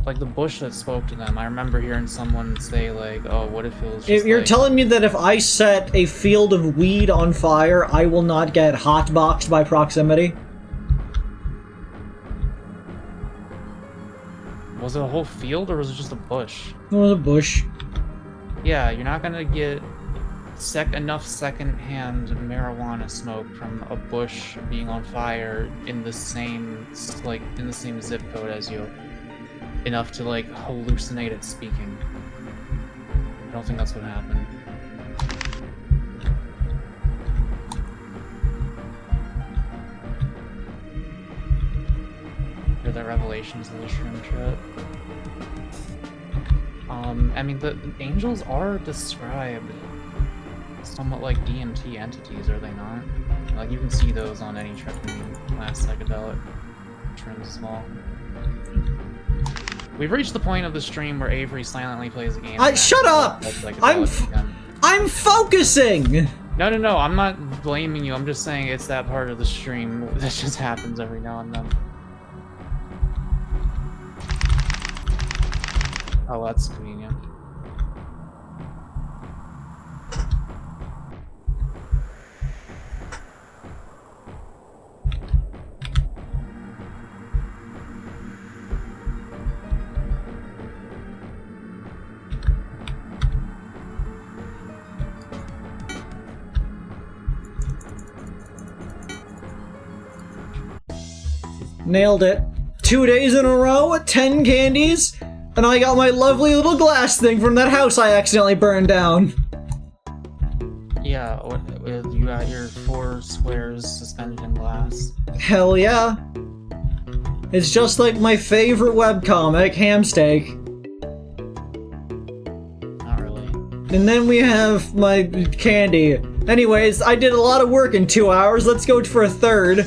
Like, the bush that spoke to them. I remember hearing someone say, like, oh, what if it was just, You're like... telling me that if I set a field of weed on fire, I will not get hotboxed by proximity? Was it a whole field, or was it just a bush? It was a bush. Yeah, you're not gonna get enough second-hand marijuana smoke from a bush being on fire in the same, like, in the same zip code as you. Enough to, like, hallucinate it speaking. I don't think that's what happened. the revelations in the stream chat. I mean, the angels are described somewhat like DMT entities, are they not? Like, you can see those on any trip in the last psychedelic streams as well. We've reached the point of the stream where Avery silently plays a game. Shut up! I'm focusing! No, I'm not blaming you. I'm just saying it's that part of the stream that just happens every now and then. Oh, that's convenient. Nailed it. 2 days in a row, 10 candies, and I got my lovely little glass thing from that house I accidentally burned down. Yeah, you got your 4 squares suspended in glass. Hell yeah. It's just like my favorite webcomic, Hamsteak. Not really. And then we have my candy. Anyways, I did a lot of work in 2 hours. Let's go for a third.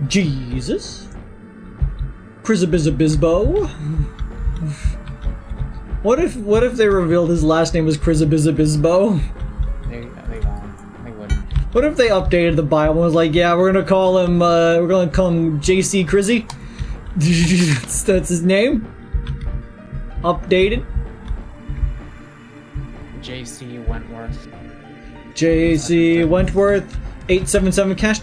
Jesus. Crizabizabizbo. What if they revealed his last name was Crizabizabizbo? They won't. They wouldn't. What if they updated the Bible and was like, yeah, we're gonna call him JC Crizzy? That's his name? Updated? JC Wentworth. JC Wentworth, 877 cash.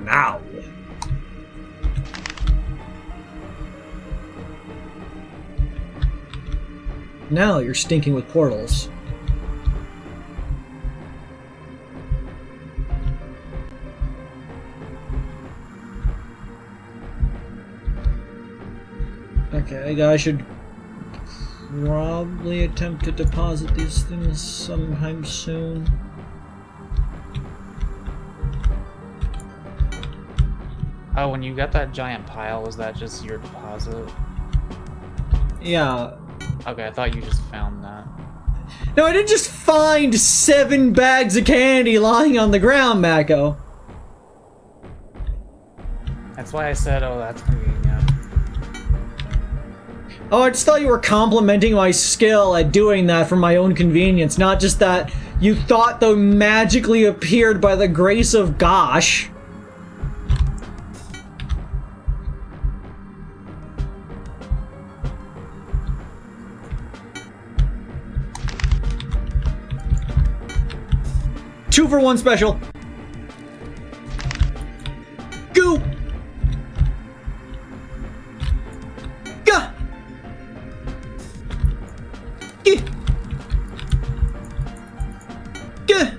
Now. Now you're stinking with portals. Okay, I should probably attempt to deposit these things sometime soon. Oh, when you got that giant pile, was that just your deposit? Yeah. Okay, I thought you just found that. No, I didn't just find 7 bags of candy lying on the ground, Mako. That's why I said, oh, that's convenient. Oh, I just thought you were complimenting my skill at doing that for my own convenience, not just that you thought they magically appeared by the grace of gosh. Two for one special. Go! Gah! Gah! Gah!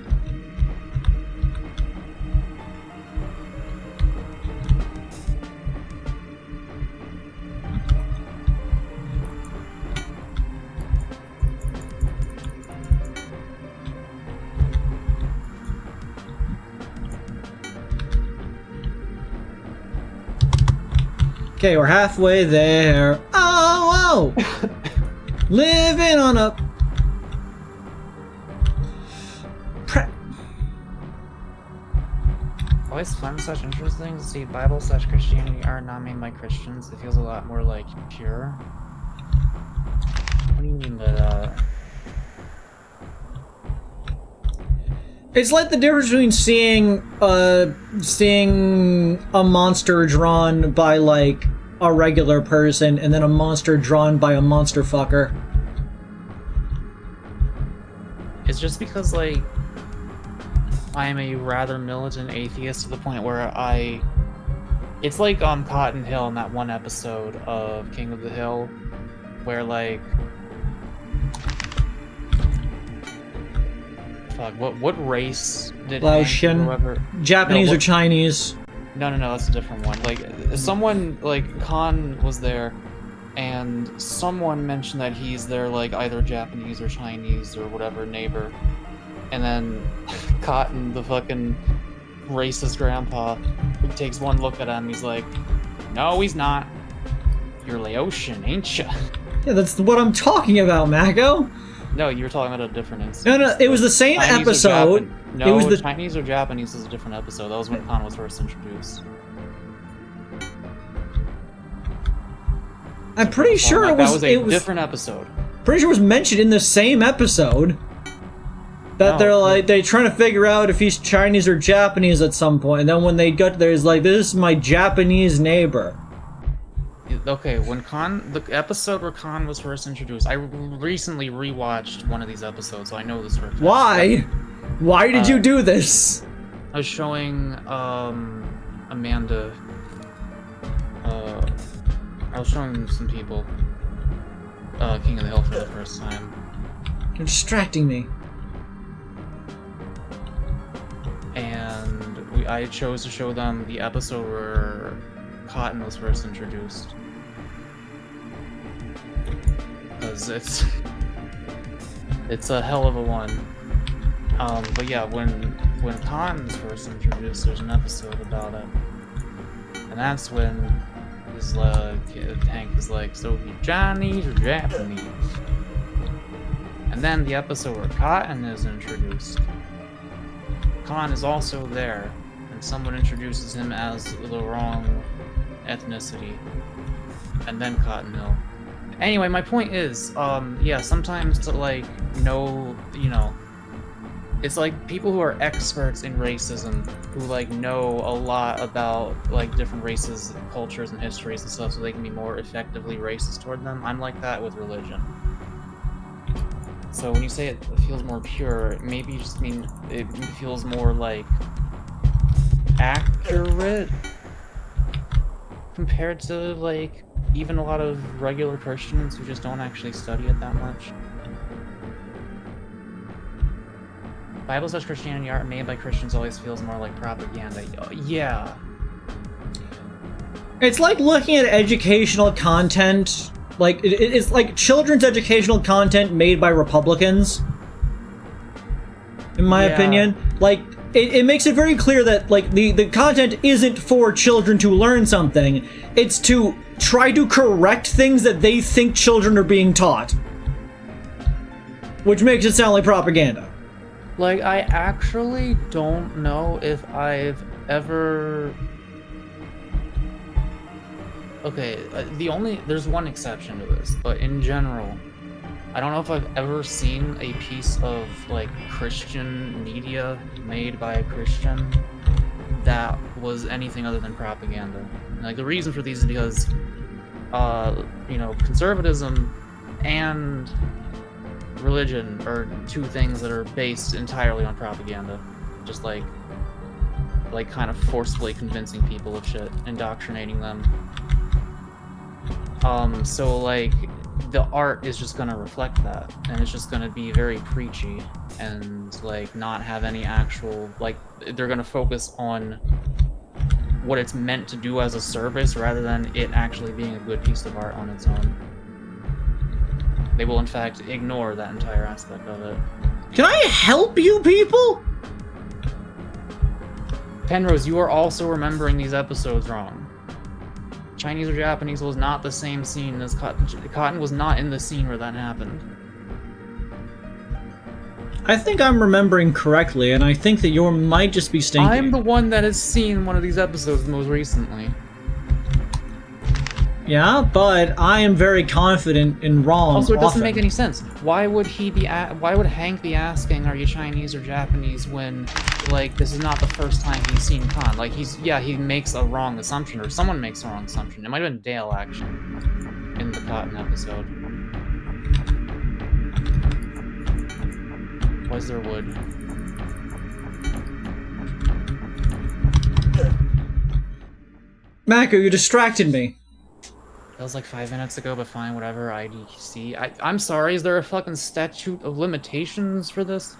Okay, we're halfway there. Oh, whoa! Living on a... I always find such interesting to see Bible/Christianity are not made by Christians. It feels a lot more like pure. What do you mean by that? It's like the difference between seeing a monster drawn by, like, a regular person and then a monster drawn by a monster fucker. It's just because, like, I am a rather militant atheist to the point where it's like Cotton Hill in that one episode of King of the Hill, where, like, fuck, what race did Laotian, whoever... Japanese or Chinese? No, that's a different one. Like, someone, like, Khan was there, and someone mentioned that he's their, like, either Japanese or Chinese or whatever neighbor. And then Cotton, the fucking racist grandpa, takes one look at him, he's like, no, he's not. You're Laotian, ain't ya? Yeah, that's what I'm talking about, Mako. No, you were talking about a different instance. No, it was the same Chinese episode. No, it was the Chinese or Japanese is a different episode. That was when Khan was first introduced. I'm pretty sure it was. That was a different episode. Pretty sure it was mentioned in the same episode. That they're trying to figure out if he's Chinese or Japanese at some point, and then when they got there, he's like, "This is my Japanese neighbor." Okay, when the episode where Khan was first introduced, I recently rewatched one of these episodes, so I know this for a fact. Why? Why did you do this? I was showing Amanda. I was showing some people King of the Hill for the first time. You're distracting me. And I chose to show them the episode where Cotton was first introduced. Because it's a hell of a one. But yeah, when Cotton's first introduced, there's an episode about it. And that's when his Tank is like, so you Chinese or Japanese? And then the episode where Cotton is introduced, Khan is also there, and someone introduces him as the wrong ethnicity, and then Cotton Hill. Anyway, my point is, yeah, sometimes to, like, know, you know, it's like people who are experts in racism, who, like, know a lot about, like, different races, cultures, and histories and stuff, so they can be more effectively racist toward them. I'm like that with religion. So when you say it feels more pure, maybe you just mean it feels more, like, accurate compared to, like, even a lot of regular Christians who just don't actually study it that much. Bible says Christianity art made by Christians always feels more like propaganda. Yeah. It's like looking at educational content. Like, it's like children's educational content made by Republicans. In my opinion. Like, it makes it very clear that, like, the content isn't for children to learn something. It's to try to correct things that they think children are being taught. Which makes it sound like propaganda. Like, I actually don't know if I've ever... Okay, there's one exception to this, but in general, I don't know if I've ever seen a piece of, like, Christian media made by a Christian that was anything other than propaganda. And, like, the reason for these is because, you know, conservatism and religion are two things that are based entirely on propaganda. Just, like kind of forcefully convincing people of shit, indoctrinating them. So, like, the art is just gonna reflect that, and it's just gonna be very preachy, and, like, not have any actual, like, they're gonna focus on what it's meant to do as a service, rather than it actually being a good piece of art on its own. They will, in fact, ignore that entire aspect of it. Can I help you people? Penrose, you are also remembering these episodes wrong. Chinese or Japanese was not the same scene as Cotton. Cotton was not in the scene where that happened. I think I'm remembering correctly, and I think that you might just be stinky. I'm the one that has seen one of these episodes most recently. Yeah, but I am very confident in wrong. Also, it doesn't often. make any sense. Why would why would Hank be asking, "Are you Chinese or Japanese?" when, like, this is not the first time he's seen Khan? Like, he makes a wrong assumption, or someone makes a wrong assumption. It might have been Dale, actually, in the Cotton episode. Was there wood? Mako, you distracted me. That was like 5 minutes ago, but fine, whatever, IDC. I'm sorry, is there a fucking statute of limitations for this?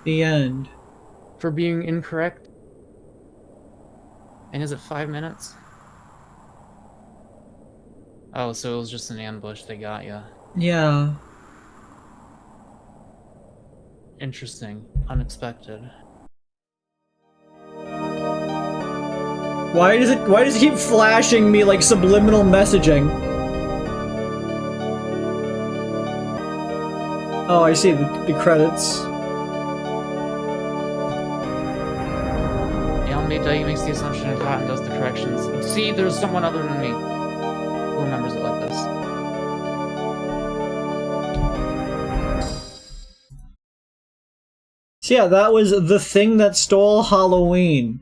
The end. For being incorrect? And is it 5 minutes? Oh, so it was just an ambush. They got ya. Yeah. Interesting. Unexpected. Why does it keep flashing me like subliminal messaging? Oh, I see the credits. The Almeida makes the assumption and Cotton does the corrections. See, there's someone other than me who remembers it like this. So yeah, that was The Thing That Stole Halloween.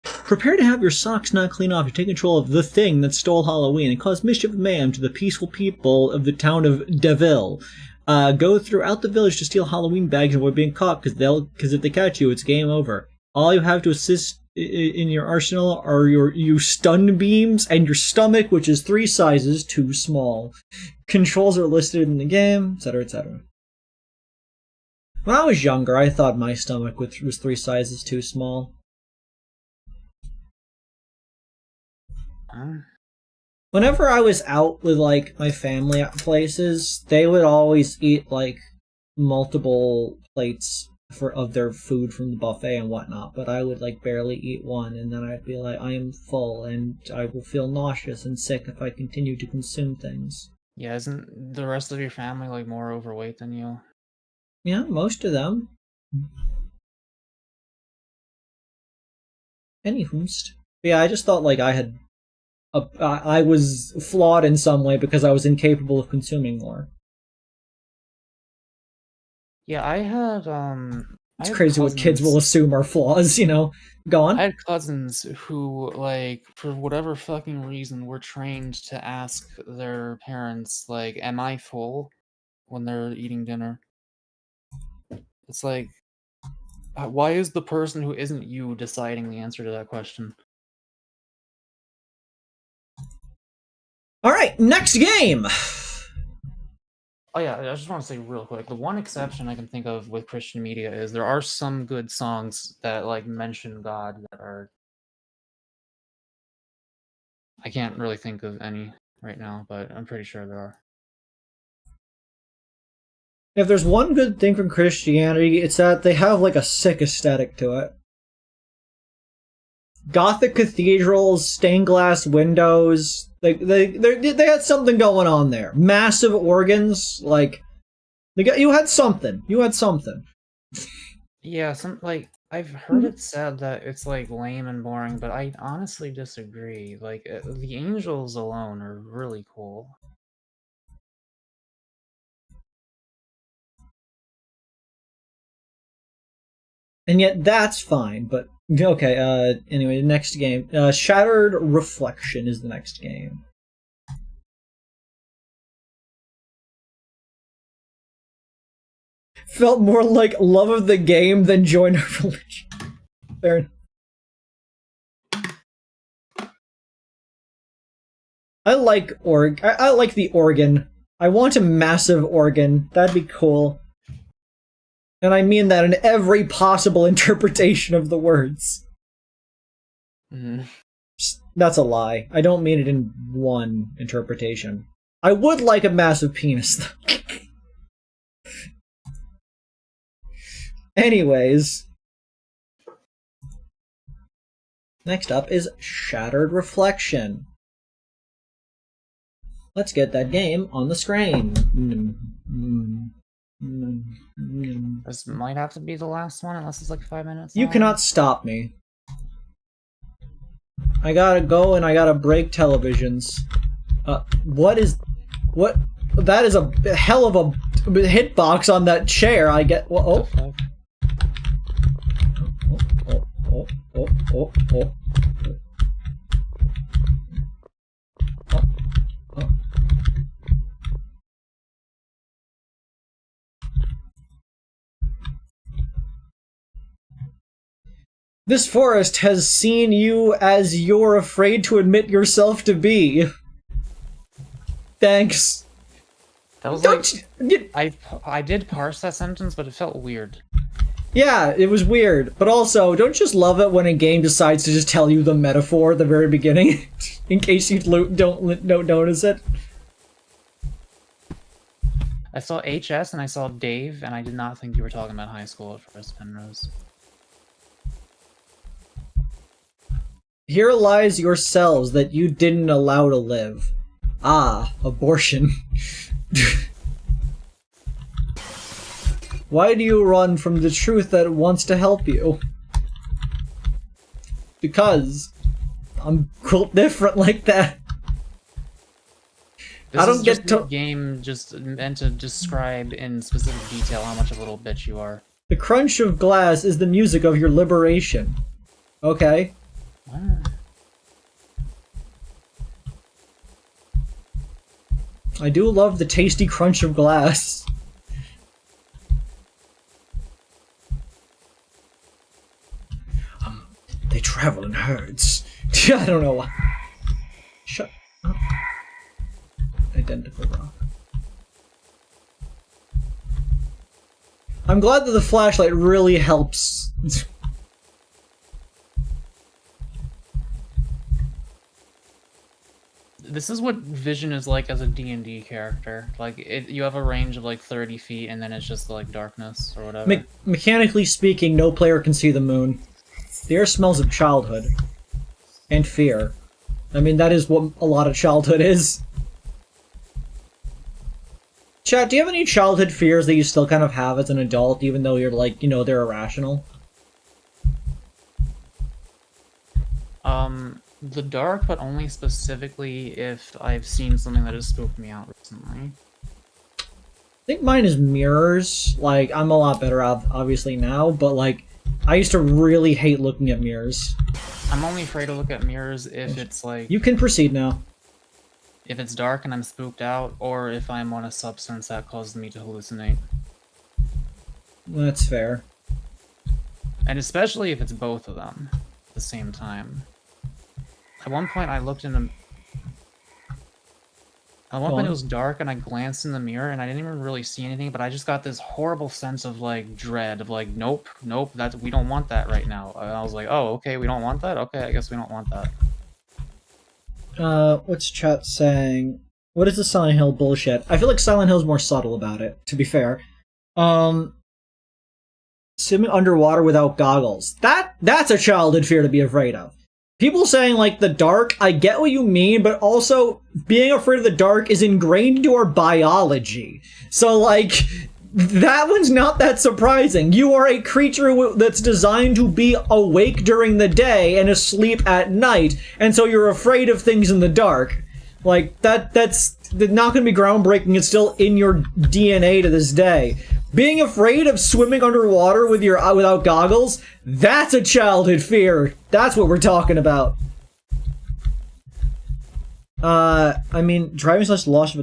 Prepare to have your socks not clean off. You take control of the thing that stole Halloween and caused mischief and mayhem to the peaceful people of the town of Deville. Go throughout the village to steal Halloween bags and avoid being caught, because if they catch you, it's game over. All you have to assist in your arsenal are your stun beams and your stomach, which is 3 sizes too small. Controls are listed in the game, etc., etc. When I was younger, I thought my stomach was 3 sizes too small. Whenever I was out with, like, my family at places, they would always eat, like, multiple plates of their food from the buffet and whatnot, but I would, like, barely eat one, and then I'd be like, I am full, and I will feel nauseous and sick if I continue to consume things. Yeah, isn't the rest of your family, like, more overweight than you? Yeah, most of them. Anywhost. Yeah, I just thought, like, I was flawed in some way because I was incapable of consuming more. Yeah, I had, It's crazy what kids will assume are flaws, you know? Go on. I had cousins who, like, for whatever fucking reason, were trained to ask their parents, like, am I full? When they're eating dinner. It's like, why is the person who isn't you deciding the answer to that question? Alright, next game! Oh yeah, I just want to say real quick, the one exception I can think of with Christian media is there are some good songs that, like, mention God that are... I can't really think of any right now, but I'm pretty sure there are. If there's one good thing from Christianity, it's that they have, like, a sick aesthetic to it. Gothic cathedrals, stained glass windows, they had something going on there. Massive organs, like, you had something. You had something. Yeah, like, I've heard it said that it's, like, lame and boring, but I honestly disagree. Like, the angels alone are really cool. And yet that's fine, but okay, anyway, the next game. Shattered Reflection is the next game. Felt more like love of the game than join a religion. Fair enough. I like I like the organ. I want a massive organ. That'd be cool. And I mean that in every possible interpretation of the words. That's a lie. I don't mean it in one interpretation. I would like a massive penis, though. Anyways. Next up is Shattered Reflection. Let's get that game on the screen. This might have to be the last one, unless it's like 5 minutes. You cannot stop me. I gotta go and I gotta break televisions. What? That is a hell of a hitbox on that chair. I get. Oh. This forest has seen you as you're afraid to admit yourself to be. Thanks. That was like... I did parse that sentence, but it felt weird. Yeah, it was weird. But also, don't you just love it when a game decides to just tell you the metaphor at the very beginning? In case you don't notice it. I saw HS and I saw Dave, and I did not think you were talking about high school at first, Penrose. Here lies your cells that you didn't allow to live. Ah, abortion. Why do you run from the truth that wants to help you? Because I'm built different like that. I don't get to. The game just meant to describe in specific detail how much of a little bitch you are. The crunch of glass is the music of your liberation. Okay. I do love the tasty crunch of glass. They travel in herds. I don't know why. Shut up. Identical rock. I'm glad that the flashlight really helps. This is what Vision is like as a D&D character. Like, you have a range of like 30 feet, and then it's just like darkness or whatever. Mechanically speaking, no player can see the moon. The air smells of childhood. And fear. I mean, that is what a lot of childhood is. Chat, do you have any childhood fears that you still kind of have as an adult, even though you're like, you know, they're irrational? The dark, but only specifically if I've seen something that has spooked me out recently. I think mine is mirrors. Like, I'm a lot better obviously now, but like, I used to really hate looking at mirrors. I'm only afraid to look at mirrors if it's like... You can proceed now. If it's dark and I'm spooked out, or if I'm on a substance that causes me to hallucinate. That's fair. And especially if it's both of them at the same time. At one point I looked in the... At one point it was dark and I glanced in the mirror and I didn't even really see anything, but I just got this horrible sense of like dread of like, nope, we don't want that right now. And I was like, oh, okay, we don't want that? Okay, I guess we don't want that. What's chat saying? What is the Silent Hill bullshit? I feel like Silent Hill's more subtle about it, to be fair. Swimming underwater without goggles. That's a childhood fear to be afraid of. People saying, like, the dark, I get what you mean, but also, being afraid of the dark is ingrained into our biology. So, like, that one's not that surprising. You are a creature that's designed to be awake during the day and asleep at night, and so you're afraid of things in the dark. Like, that's not gonna be groundbreaking, it's still in your DNA to this day. Being afraid of swimming underwater without goggles, that's a childhood fear. That's what we're talking about. I mean, driving slash loss of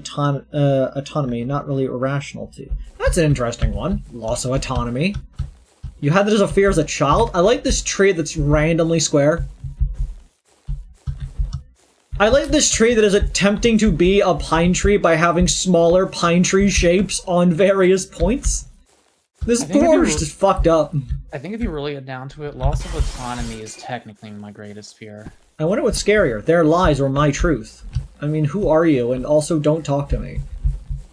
autonomy, not really irrational too. That's an interesting one. Loss of autonomy. You had that as a fear as a child? I like this tree that's randomly square. I like this tree that is attempting to be a pine tree by having smaller pine tree shapes on various points. This board is just fucked up. I think if you really get down to it, loss of autonomy is technically my greatest fear. I wonder what's scarier, their lies or my truth. I mean, who are you? And also, don't talk to me.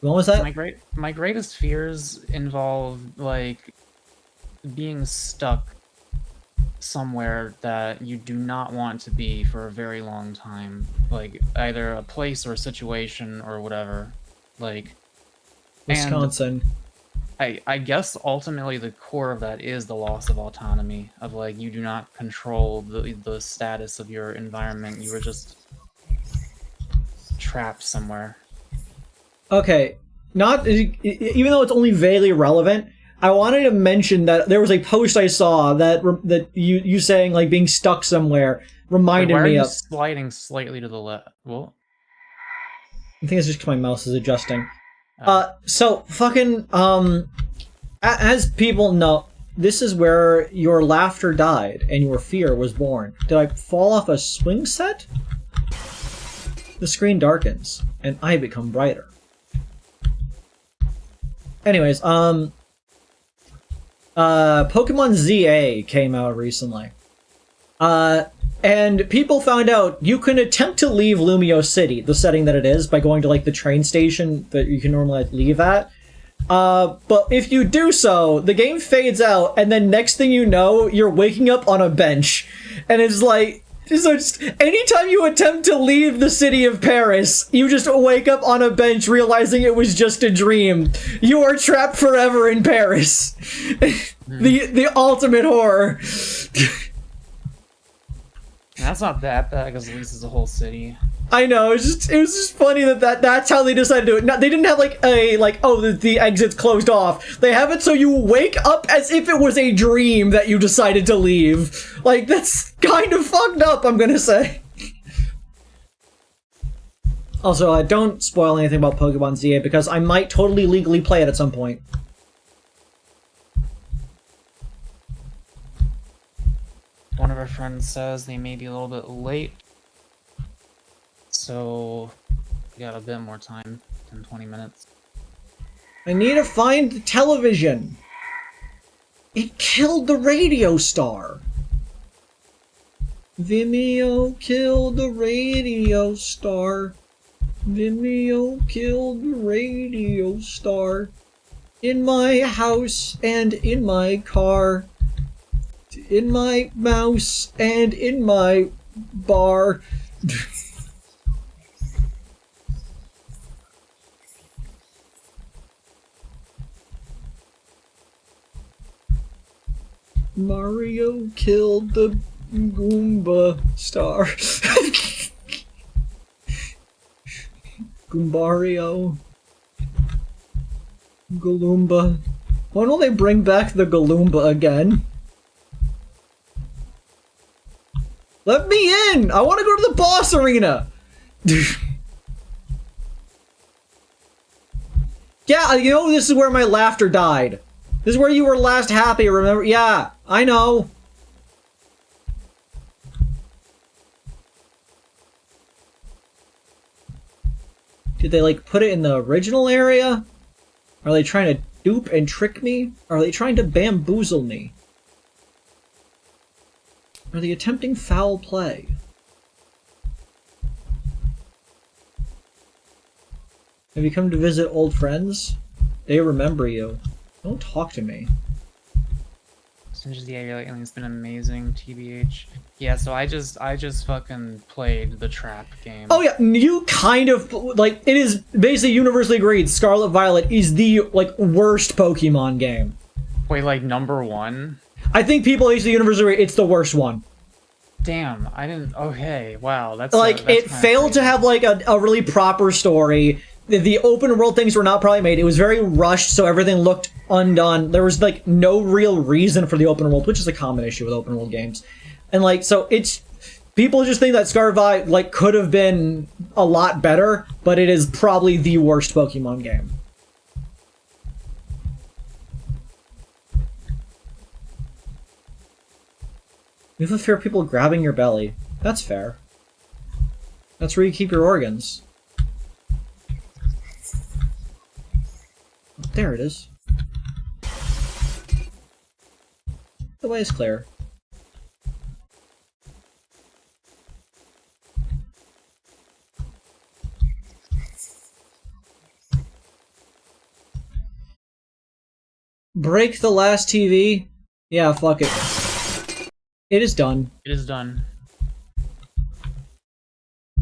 What was that? My greatest fears involve, like, being stuck somewhere that you do not want to be for a very long time. Like, either a place or a situation or whatever. Like... Wisconsin. I guess ultimately the core of that is the loss of autonomy. Of, like, you do not control the status of your environment. You were just trapped somewhere. Okay. Even though it's only vaguely relevant, I wanted to mention that there was a post I saw that you saying, like, being stuck somewhere reminded me of... Why are you sliding slightly to the left? Well... I think it's just because my mouse is adjusting. So, fucking, as people know, this is where your laughter died and your fear was born. Did I fall off a swing set? The screen darkens, and I become brighter. Anyways, Pokemon ZA came out recently. And people found out you can attempt to leave Lumio City, the setting that it is, by going to, like, the train station that you can normally leave at. But if you do so, the game fades out, and then next thing you know, you're waking up on a bench. And it's like, so just, anytime you attempt to leave the city of Paris, you just wake up on a bench realizing it was just a dream. You are trapped forever in Paris. The ultimate horror. That's not that bad, because at least it's a whole city. I know, it was just funny that's how they decided to do it. No, they didn't have like the exit's closed off. They have it so you wake up as if it was a dream that you decided to leave. Like, that's kind of fucked up, I'm gonna say. Also, don't spoil anything about Pokemon ZA because I might totally legally play it at some point. One of our friends says they may be a little bit late, so we got a bit more time than 20 minutes. I need to find the television. It killed the radio star. Vimeo killed the radio star. Vimeo killed the radio star. In my house and in my car. In my mouse and in my bar. Mario killed the Goomba star. Goombario. Galoomba. Why don't they bring back the Galoomba again? Let me in! I want to go to the boss arena! Yeah, you know, this is where my laughter died. This is where you were last happy, remember? Yeah, I know. Did they, like, put it in the original area? Are they trying to dupe and trick me? Are they trying to bamboozle me? Are they attempting foul play? Have you come to visit old friends? They remember you. Don't talk to me. Since the area lately has been amazing, TBH. Yeah, so I just fucking played the Trap game. Oh yeah, you kind of, like, it is basically universally agreed Scarlet Violet is the, like, worst Pokemon game. Wait, like, #1? I think people basically universally agree it's the worst one. Damn, I didn't, okay, wow, that's like, that's it failed to have, like, a really proper story. The open world things were not probably made. It was very rushed, so everything looked undone. There was, like, no real reason for the open world, which is a common issue with open world games. And, like, so it's... People just think that Scarlet Violet, like, could have been a lot better, but it is probably the worst Pokemon game. You have a fear of people grabbing your belly. That's fair. That's where you keep your organs. There it is. The way is clear. Break the last TV? Yeah, fuck it. It is done. It is done.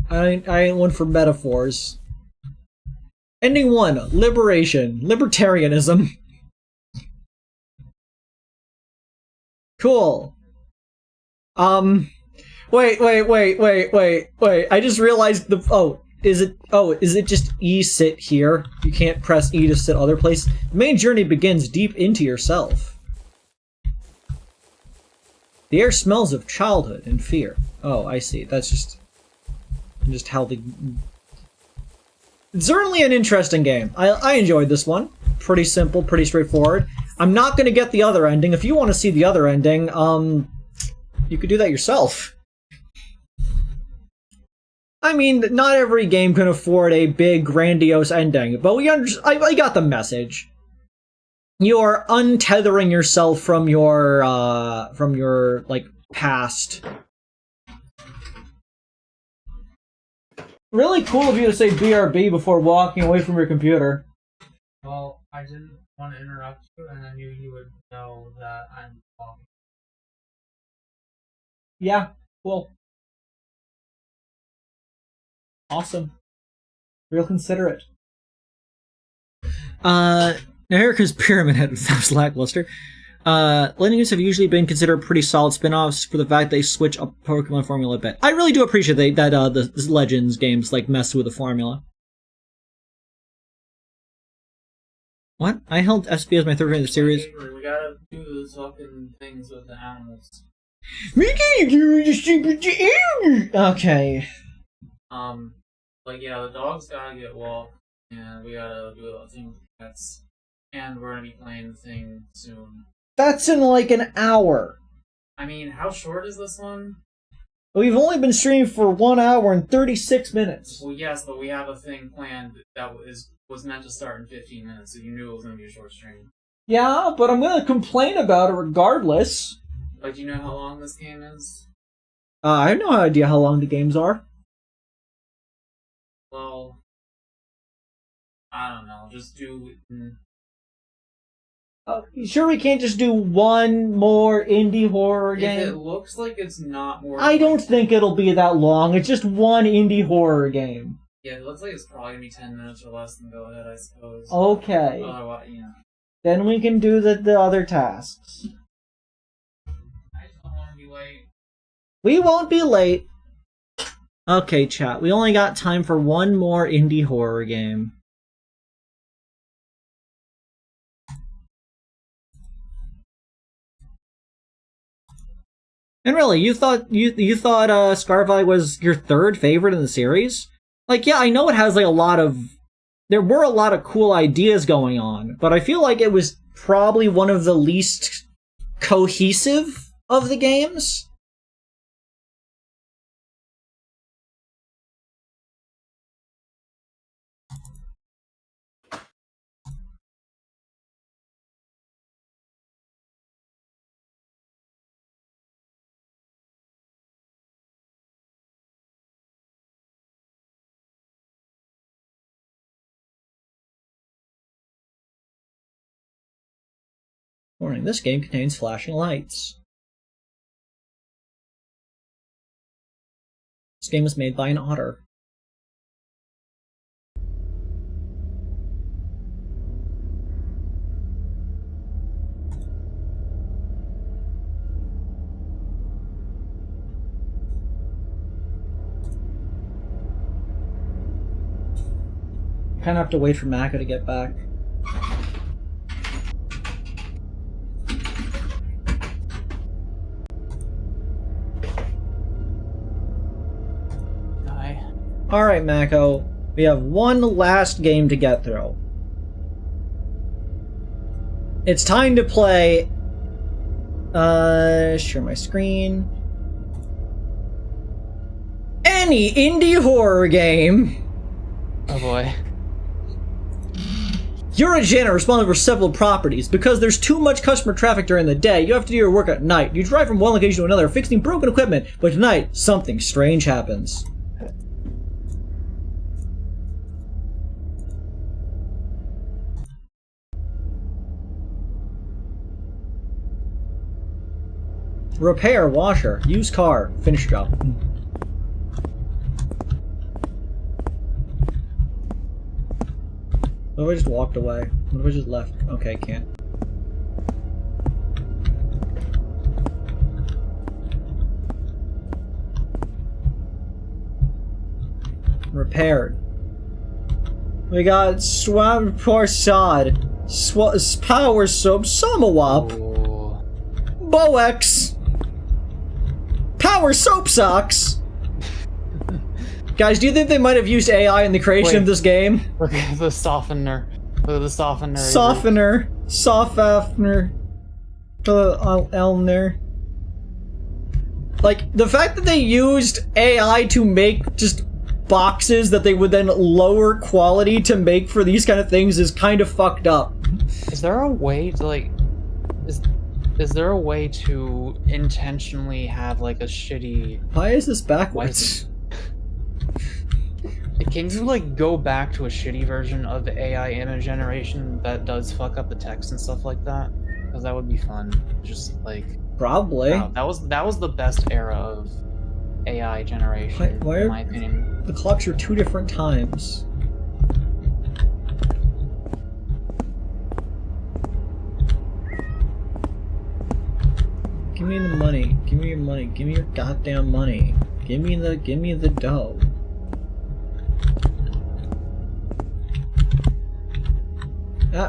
I ain't one for metaphors. Ending 1. Liberation. Libertarianism. Cool. Wait. I just realized is it just E sit here? You can't press E to sit other places? The main journey begins deep into yourself. The air smells of childhood and fear. Oh, I see. That's just how the... It's certainly an interesting game. I enjoyed this one. Pretty simple, pretty straightforward. I'm not going to get the other ending. If you want to see the other ending, you could do that yourself. I mean, not every game can afford a big, grandiose ending, but I got the message. you are untethering yourself from your like past. Really cool of you to say BRB before walking away from your computer. Well, I didn't want to interrupt you, and I knew you would know that I'm talking. Yeah, cool. Awesome. Real considerate. Now here comes Pyramid Head. That was lackluster. Lineages have usually been considered pretty solid spin-offs for the fact they switch up Pokemon formula a bit. I really do appreciate that the Legends games like mess with the formula. What? I held SP as my third game of the series. We gotta do those fucking things with the animals. Okay. Like, yeah, the dog's gotta get walked, and we gotta do a thing with the pets. And we're gonna be playing the thing soon. That's in like an hour. I mean, how short is this one? We've only been streaming for 1 hour and 36 minutes. Well, yes, but we have a thing planned that was meant to start in 15 minutes, so you knew it was gonna be a short stream. Yeah, but I'm gonna complain about it regardless. But do you know how long this game is? I have no idea how long the games are. Well, I don't know. Just do. Sure, we can't just do one more indie horror If game? it looks like it's not more. I don't think it'll be that long. It's just one indie horror game. Yeah, it looks like it's probably gonna be 10 minutes or less. Then go ahead, I suppose. Okay. Otherwise, you know. Then we can do the other tasks. I just don't want to be late. We won't be late. Okay, chat. We only got time for one more indie horror game. And really, you thought Scarfly was your third favorite in the series? Like, yeah, I know it has like there were a lot of cool ideas going on, but I feel like it was probably one of the least cohesive of the games. Warning, this game contains flashing lights. This game was made by an otter. Kinda have to wait for Mako to get back. Alright, Mako. We have one last game to get through. It's time to play... share my screen. Any indie horror game! Oh boy. You're a janitor responsible for several properties. Because there's too much customer traffic during the day, you have to do your work at night. You drive from one location to another, fixing broken equipment, but tonight, something strange happens. Repair, washer, use car, finish job. What if I just walked away? What if I just left? Okay, can't. Repaired. We got swab poor sod. Power soap, Samawop. Boex. Power soap socks! Guys, do you think they might have used AI in the creation of this game? Look at the softener. Look at the softener. Softener. Softener. Elner. Like, the fact that they used AI to make just boxes that they would then lower quality to make for these kind of things is kind of fucked up. Is there a way to like? Is there a way to intentionally have like a shitty? Why is this backwards? Can you like go back to a shitty version of AI image generation that does fuck up the text and stuff like that? Because that would be fun. Just like Probably. wow, that was the best era of AI generation, Why in my opinion. the clocks are 2 different times? Give me the money. Give me your money. Give me your goddamn money. Give me the dough. Ah!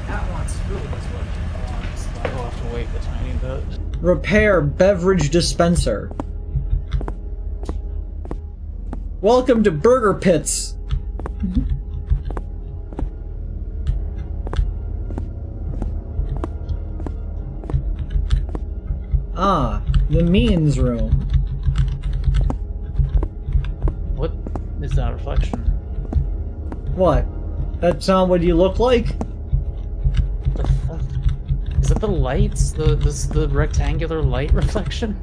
That wants food is what it wants. I'll have to wait a tiny bit. Repair beverage dispenser. Welcome to Burger Pits. Ah, the means room. What is that reflection? What? That's not what you look like? The fuck? Is it the lights? The rectangular light reflection?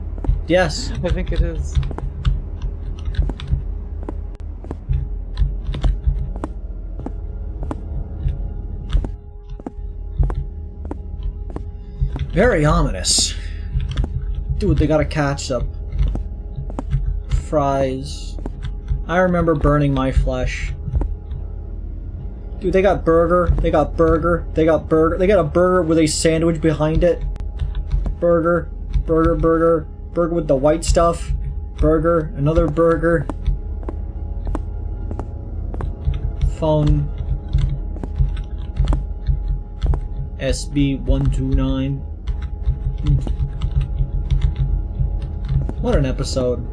Yes. I think it is. Very ominous. Dude, they got a ketchup. Fries. I remember burning my flesh. Dude, they got burger. They got burger. They got burger. They got a burger with a sandwich behind it. Burger. Burger, burger. Burger with the white stuff. Burger. Another burger. Phone. SB129. What an episode.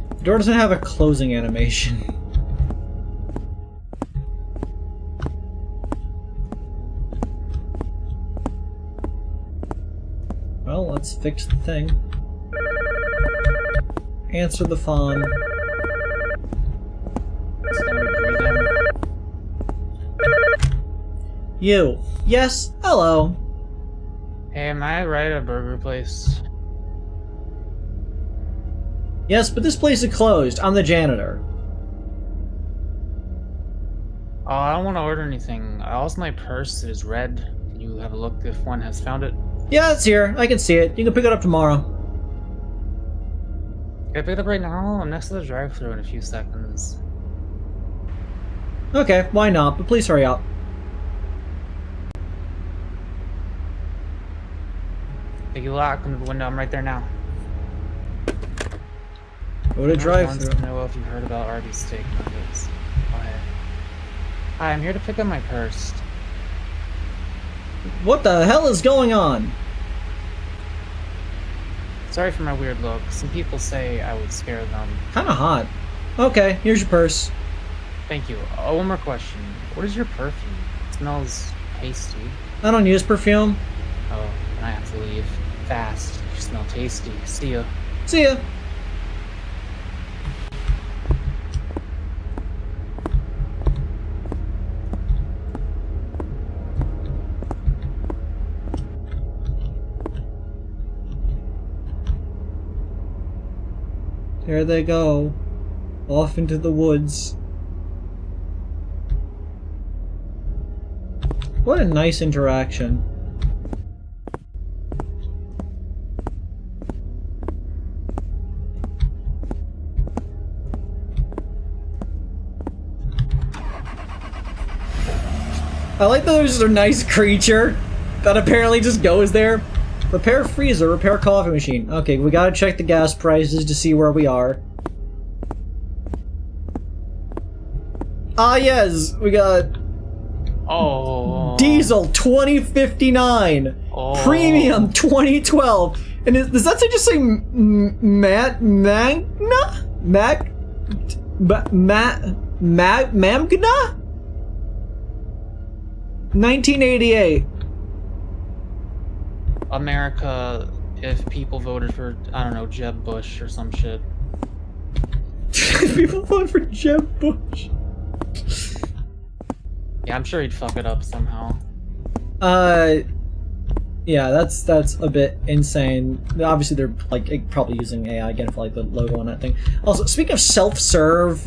The door doesn't have a closing animation. Well, let's fix the thing. Answer the phone. It's gonna be breathing. You. Yes, hello. Hey, am I right at a burger place? Yes, but this place is closed. I'm the janitor. Oh, I don't want to order anything. I lost my purse. It is red. Can you have a look if one has found it? Yeah, it's here. I can see it. You can pick it up tomorrow. Can I pick it up right now? I'm next to the drive-thru in a few seconds. Okay, why not? But please hurry up. Take you lock, come to the window. I'm right there now. Go to drive wants through. to know if you've heard about Arby's steak nuggets. Oh, hey. Hi, I'm here to pick up my purse. What the hell is going on? Sorry for my weird look. Some people say I would scare them. Kinda hot. Okay, here's your purse. Thank you. Oh, one more question. What is your perfume? It smells tasty. I don't use perfume. Oh, I have to leave. Fast. You smell tasty. See ya. See ya. There they go. Off into the woods. What a nice interaction. I like that there's a nice creature that apparently just goes there. Repair freezer, repair coffee machine. Okay, we gotta check the gas prices to see where we are. Ah yes, we got Oh. diesel 2059, Oh. premium 2012, and does that say just say Magna? Mamgna? 1988. America, if people voted for, I don't know, Jeb Bush or some shit. People voted for Jeb Bush. Yeah, I'm sure he'd fuck it up somehow. Yeah, that's a bit insane. Obviously, they're like probably using AI again for like the logo on that thing. Also, speaking of self-serve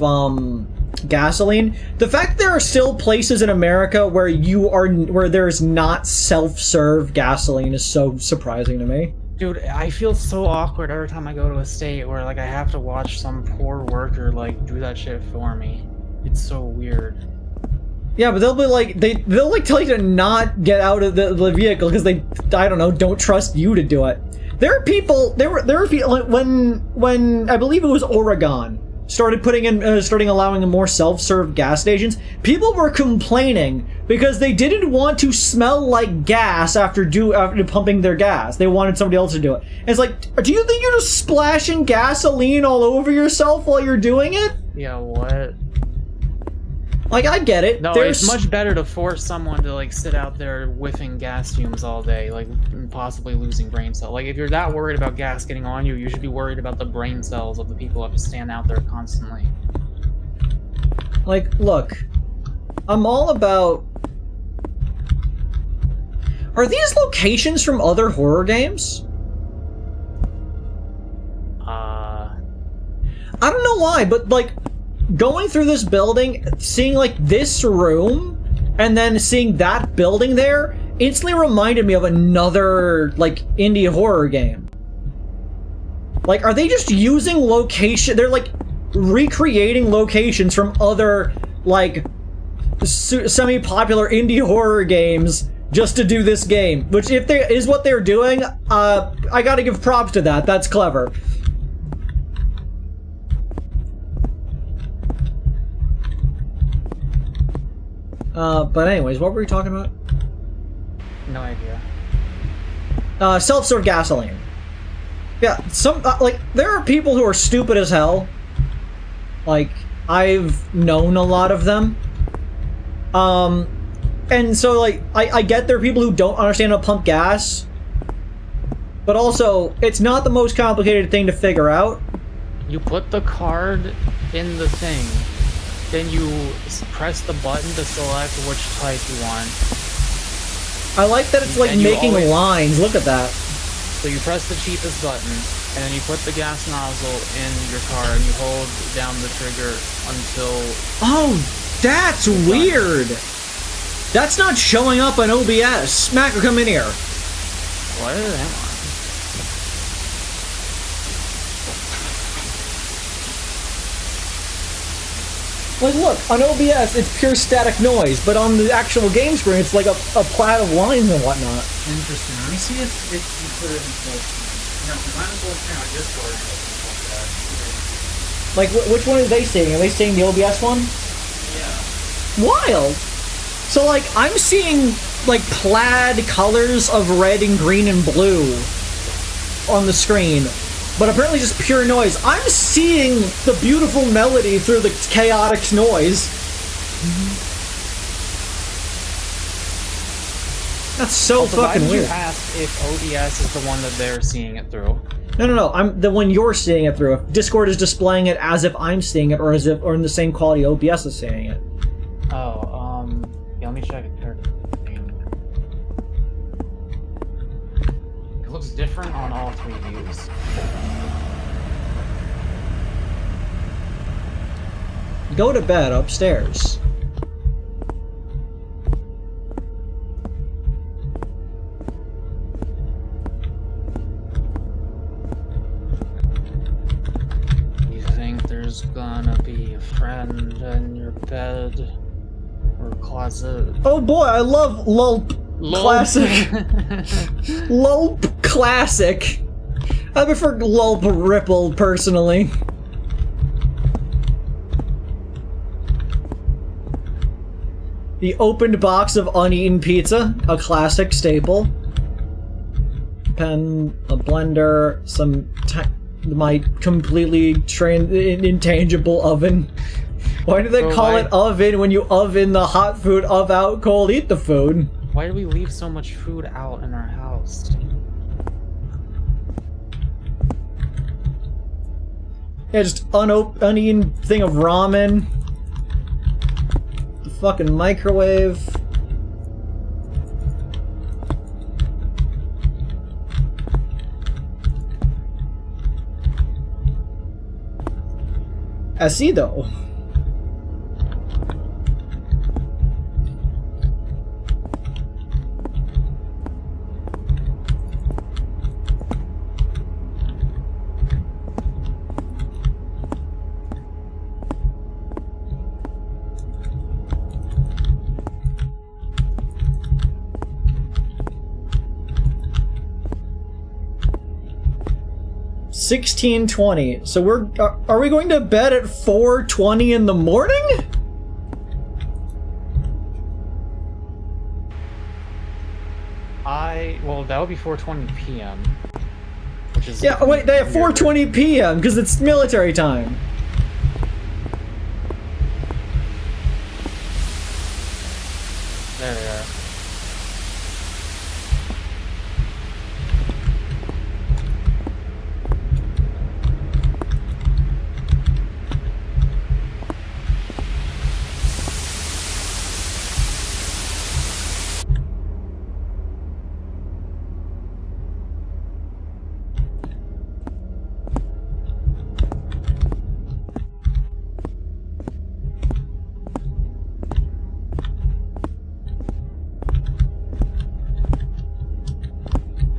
gasoline, the fact that there are still places in America where there's not self-serve gasoline is so surprising to me. Dude, I feel so awkward every time I go to a state where like I have to watch some poor worker like do that shit for me. It's so weird. Yeah, but they'll be like they'll like tell you to not get out of the vehicle because they, I don't know, don't trust you to do it. There are people when I believe it was Oregon started starting allowing more self-serve gas stations. People were complaining because they didn't want to smell like gas after pumping their gas. They wanted somebody else to do it. And it's like, do you think you're just splashing gasoline all over yourself while you're doing it? Yeah, what? Like, I get it. No, it's much better to force someone to like sit out there whiffing gas fumes all day, like possibly losing brain cells. Like if you're that worried about gas getting on you, you should be worried about the brain cells of the people who have to stand out there constantly. Like, look, I'm all about... Are these locations from other horror games? I don't know why, but like... Going through this building, seeing like this room, and then seeing that building there, instantly reminded me of another like indie horror game. Like, are they just using location? They're like recreating locations from other like semi-popular indie horror games just to do this game. Which, if they is what they're doing, I gotta give props to that. That's clever. But anyways, what were we talking about? No idea. Self-serve gasoline. Yeah, like, there are people who are stupid as hell. Like, I've known a lot of them. And so, like, I get there are people who don't understand how to pump gas. But also, it's not the most complicated thing to figure out. You put the card in the thing. Then you press the button to select which type you want. I like that it's like making lines. Look at that. So you press the cheapest button, and then you put the gas nozzle in your car, and you hold down the trigger until... Oh, that's weird! That's not showing up on OBS. Mako, come in here. What? Hang on. Like, look, on OBS, it's pure static noise, but on the actual game screen, it's like a plaid of lines and whatnot. Interesting. Let me see if you put it in full screen. No, because I'm in full screen on Discord. Like, which one are they seeing? Are they seeing the OBS one? Yeah. Wild! So, like, I'm seeing, like, plaid colors of red and green and blue on the screen. But apparently just pure noise. I'm seeing the beautiful melody through the chaotic noise. That's so fucking weird. Why did you ask if OBS is the one that they're seeing it through? No. I'm the one you're seeing it through. If Discord is displaying it as if I'm seeing it, or as if, or in the same quality OBS is seeing it. Oh, yeah, let me check it. It looks different on all three views. Go to bed upstairs. You think there's gonna be a friend in your bed or closet? Oh boy, I love Lulp. Classic. Lulp classic. I prefer Lulp Ripple, personally. The opened box of uneaten pizza, a classic staple. Pen, a blender, some my completely intangible oven. Why do they call it oven when you oven the hot food of out cold? Eat the food. Why do we leave so much food out in our house? Yeah, just uneaten thing of ramen. The fucking microwave. Así though. $16:20. So are we going to bed at 4:20 in the morning? Well, that would be 4:20 p.m. Which is wait, they have 4:20 p.m. because it's military time. There they are.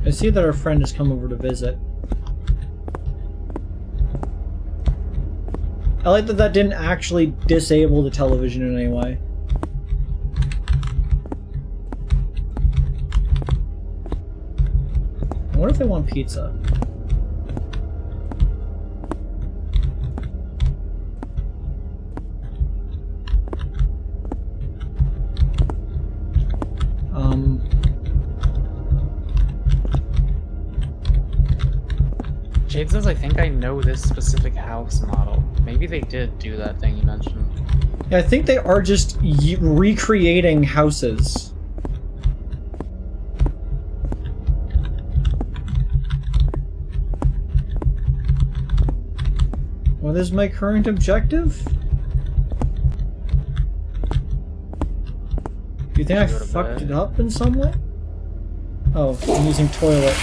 I see that our friend has come over to visit. I like that that didn't actually disable the television in any way. I wonder if they want pizza. Jade says, I think I know this specific house model. Maybe they did do that thing you mentioned. Yeah, I think they are just recreating houses. What is my current objective? Do you think I fucked it up in some way? Oh, I'm using toilet.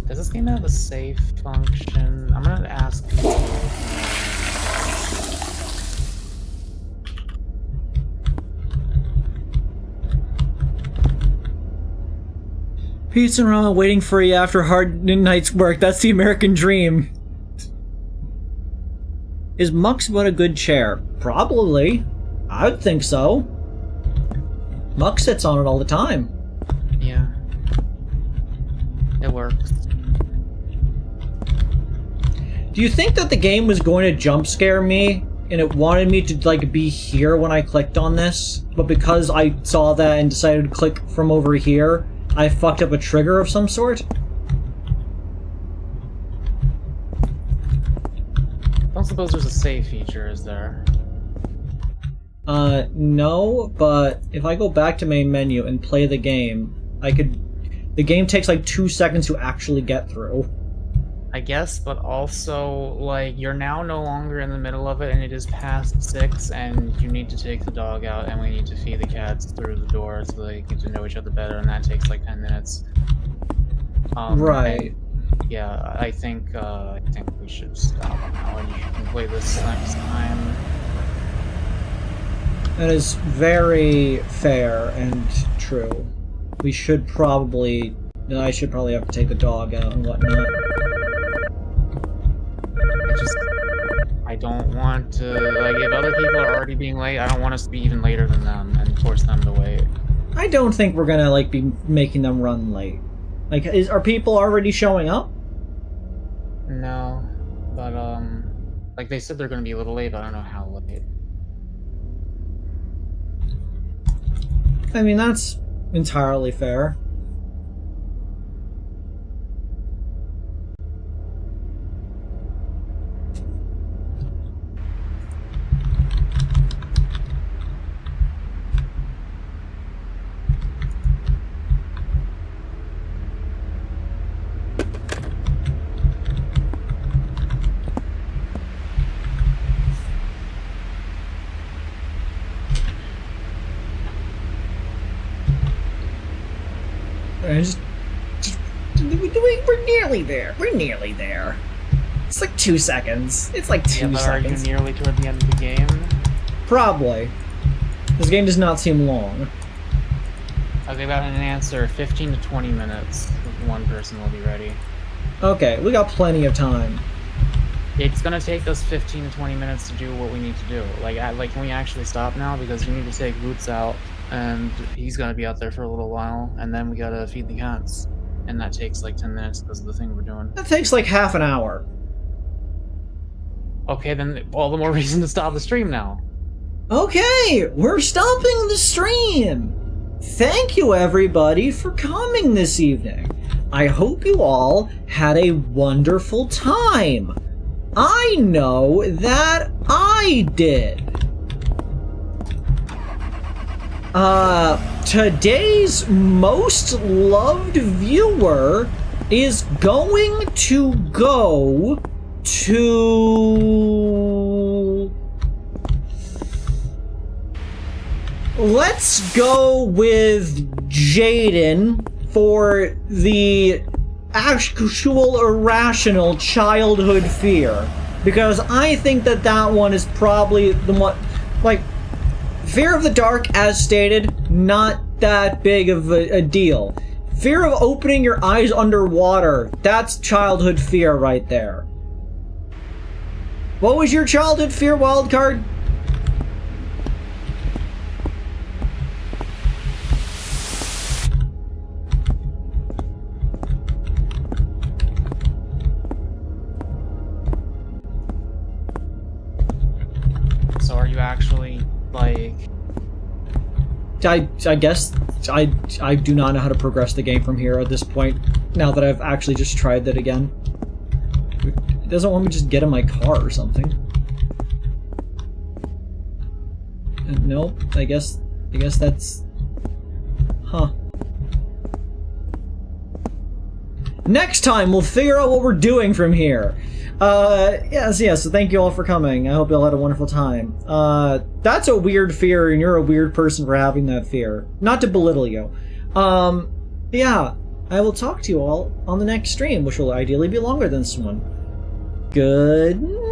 Does this game have a save function? I'm gonna ask people. Pizza and ramen waiting for you after hard night's work. That's the American dream. Is Mux about a good chair? Probably. I would think so. Mux sits on it all the time. Yeah. It works. Do you think that the game was going to jump scare me and it wanted me to like be here when I clicked on this, but because I saw that and decided to click from over here, I fucked up a trigger of some sort? I don't suppose there's a save feature, is there? No, but if I go back to main menu and play the game, the game takes like 2 seconds to actually get through. I guess, but also, like, you're now no longer in the middle of it and it is past 6 and you need to take the dog out and we need to feed the cats through the door so they get to know each other better, and that takes like 10 minutes. Right. Yeah, I think we should stop now and you can hopefully this next time. That is very fair and true. We should probably... I should probably have to take the dog out and whatnot. I don't want to... Like, if other people are already being late, I don't want us to be even later than them and force them to wait. I don't think we're gonna, like, be making them run late. Like, are people already showing up? No. But, like, they said they're gonna be a little late, but I don't know how late. I mean, that's entirely fair. We're nearly there. We're nearly there. It's like 2 seconds. It's like 2 seconds. Are you nearly toward the end of the game? Probably. This game does not seem long. Okay, about an answer. 15 to 20 minutes. One person will be ready. Okay, we got plenty of time. It's gonna take us 15 to 20 minutes to do what we need to do. Like, can we actually stop now? Because we need to take Boots out, and he's gonna be out there for a little while, and then we gotta feed the cats. And that takes like 10 minutes because of the thing we're doing. That takes like half an hour. Okay, then all the more reason to stop the stream now. Okay, we're stopping the stream. Thank you everybody for coming this evening. I hope you all had a wonderful time. I know that I did. Today's most loved viewer is going to go to... Let's go with Jaden for the actual irrational childhood fear. Because I think that that one is probably the one... Like, fear of the dark, as stated, not that big of a deal. Fear of opening your eyes underwater, that's childhood fear right there. What was your childhood fear, Wildcard? So are you actually, like... I guess I do not know how to progress the game from here at this point, now that I've actually just tried that again. It doesn't want me to just get in my car or something. Nope, I guess that's... Huh. Next time, we'll figure out what we're doing from here. Yes, so thank you all for coming. I hope you all had a wonderful time. That's a weird fear, and you're a weird person for having that fear. Not to belittle you. Yeah, I will talk to you all on the next stream, which will ideally be longer than this one. Good night.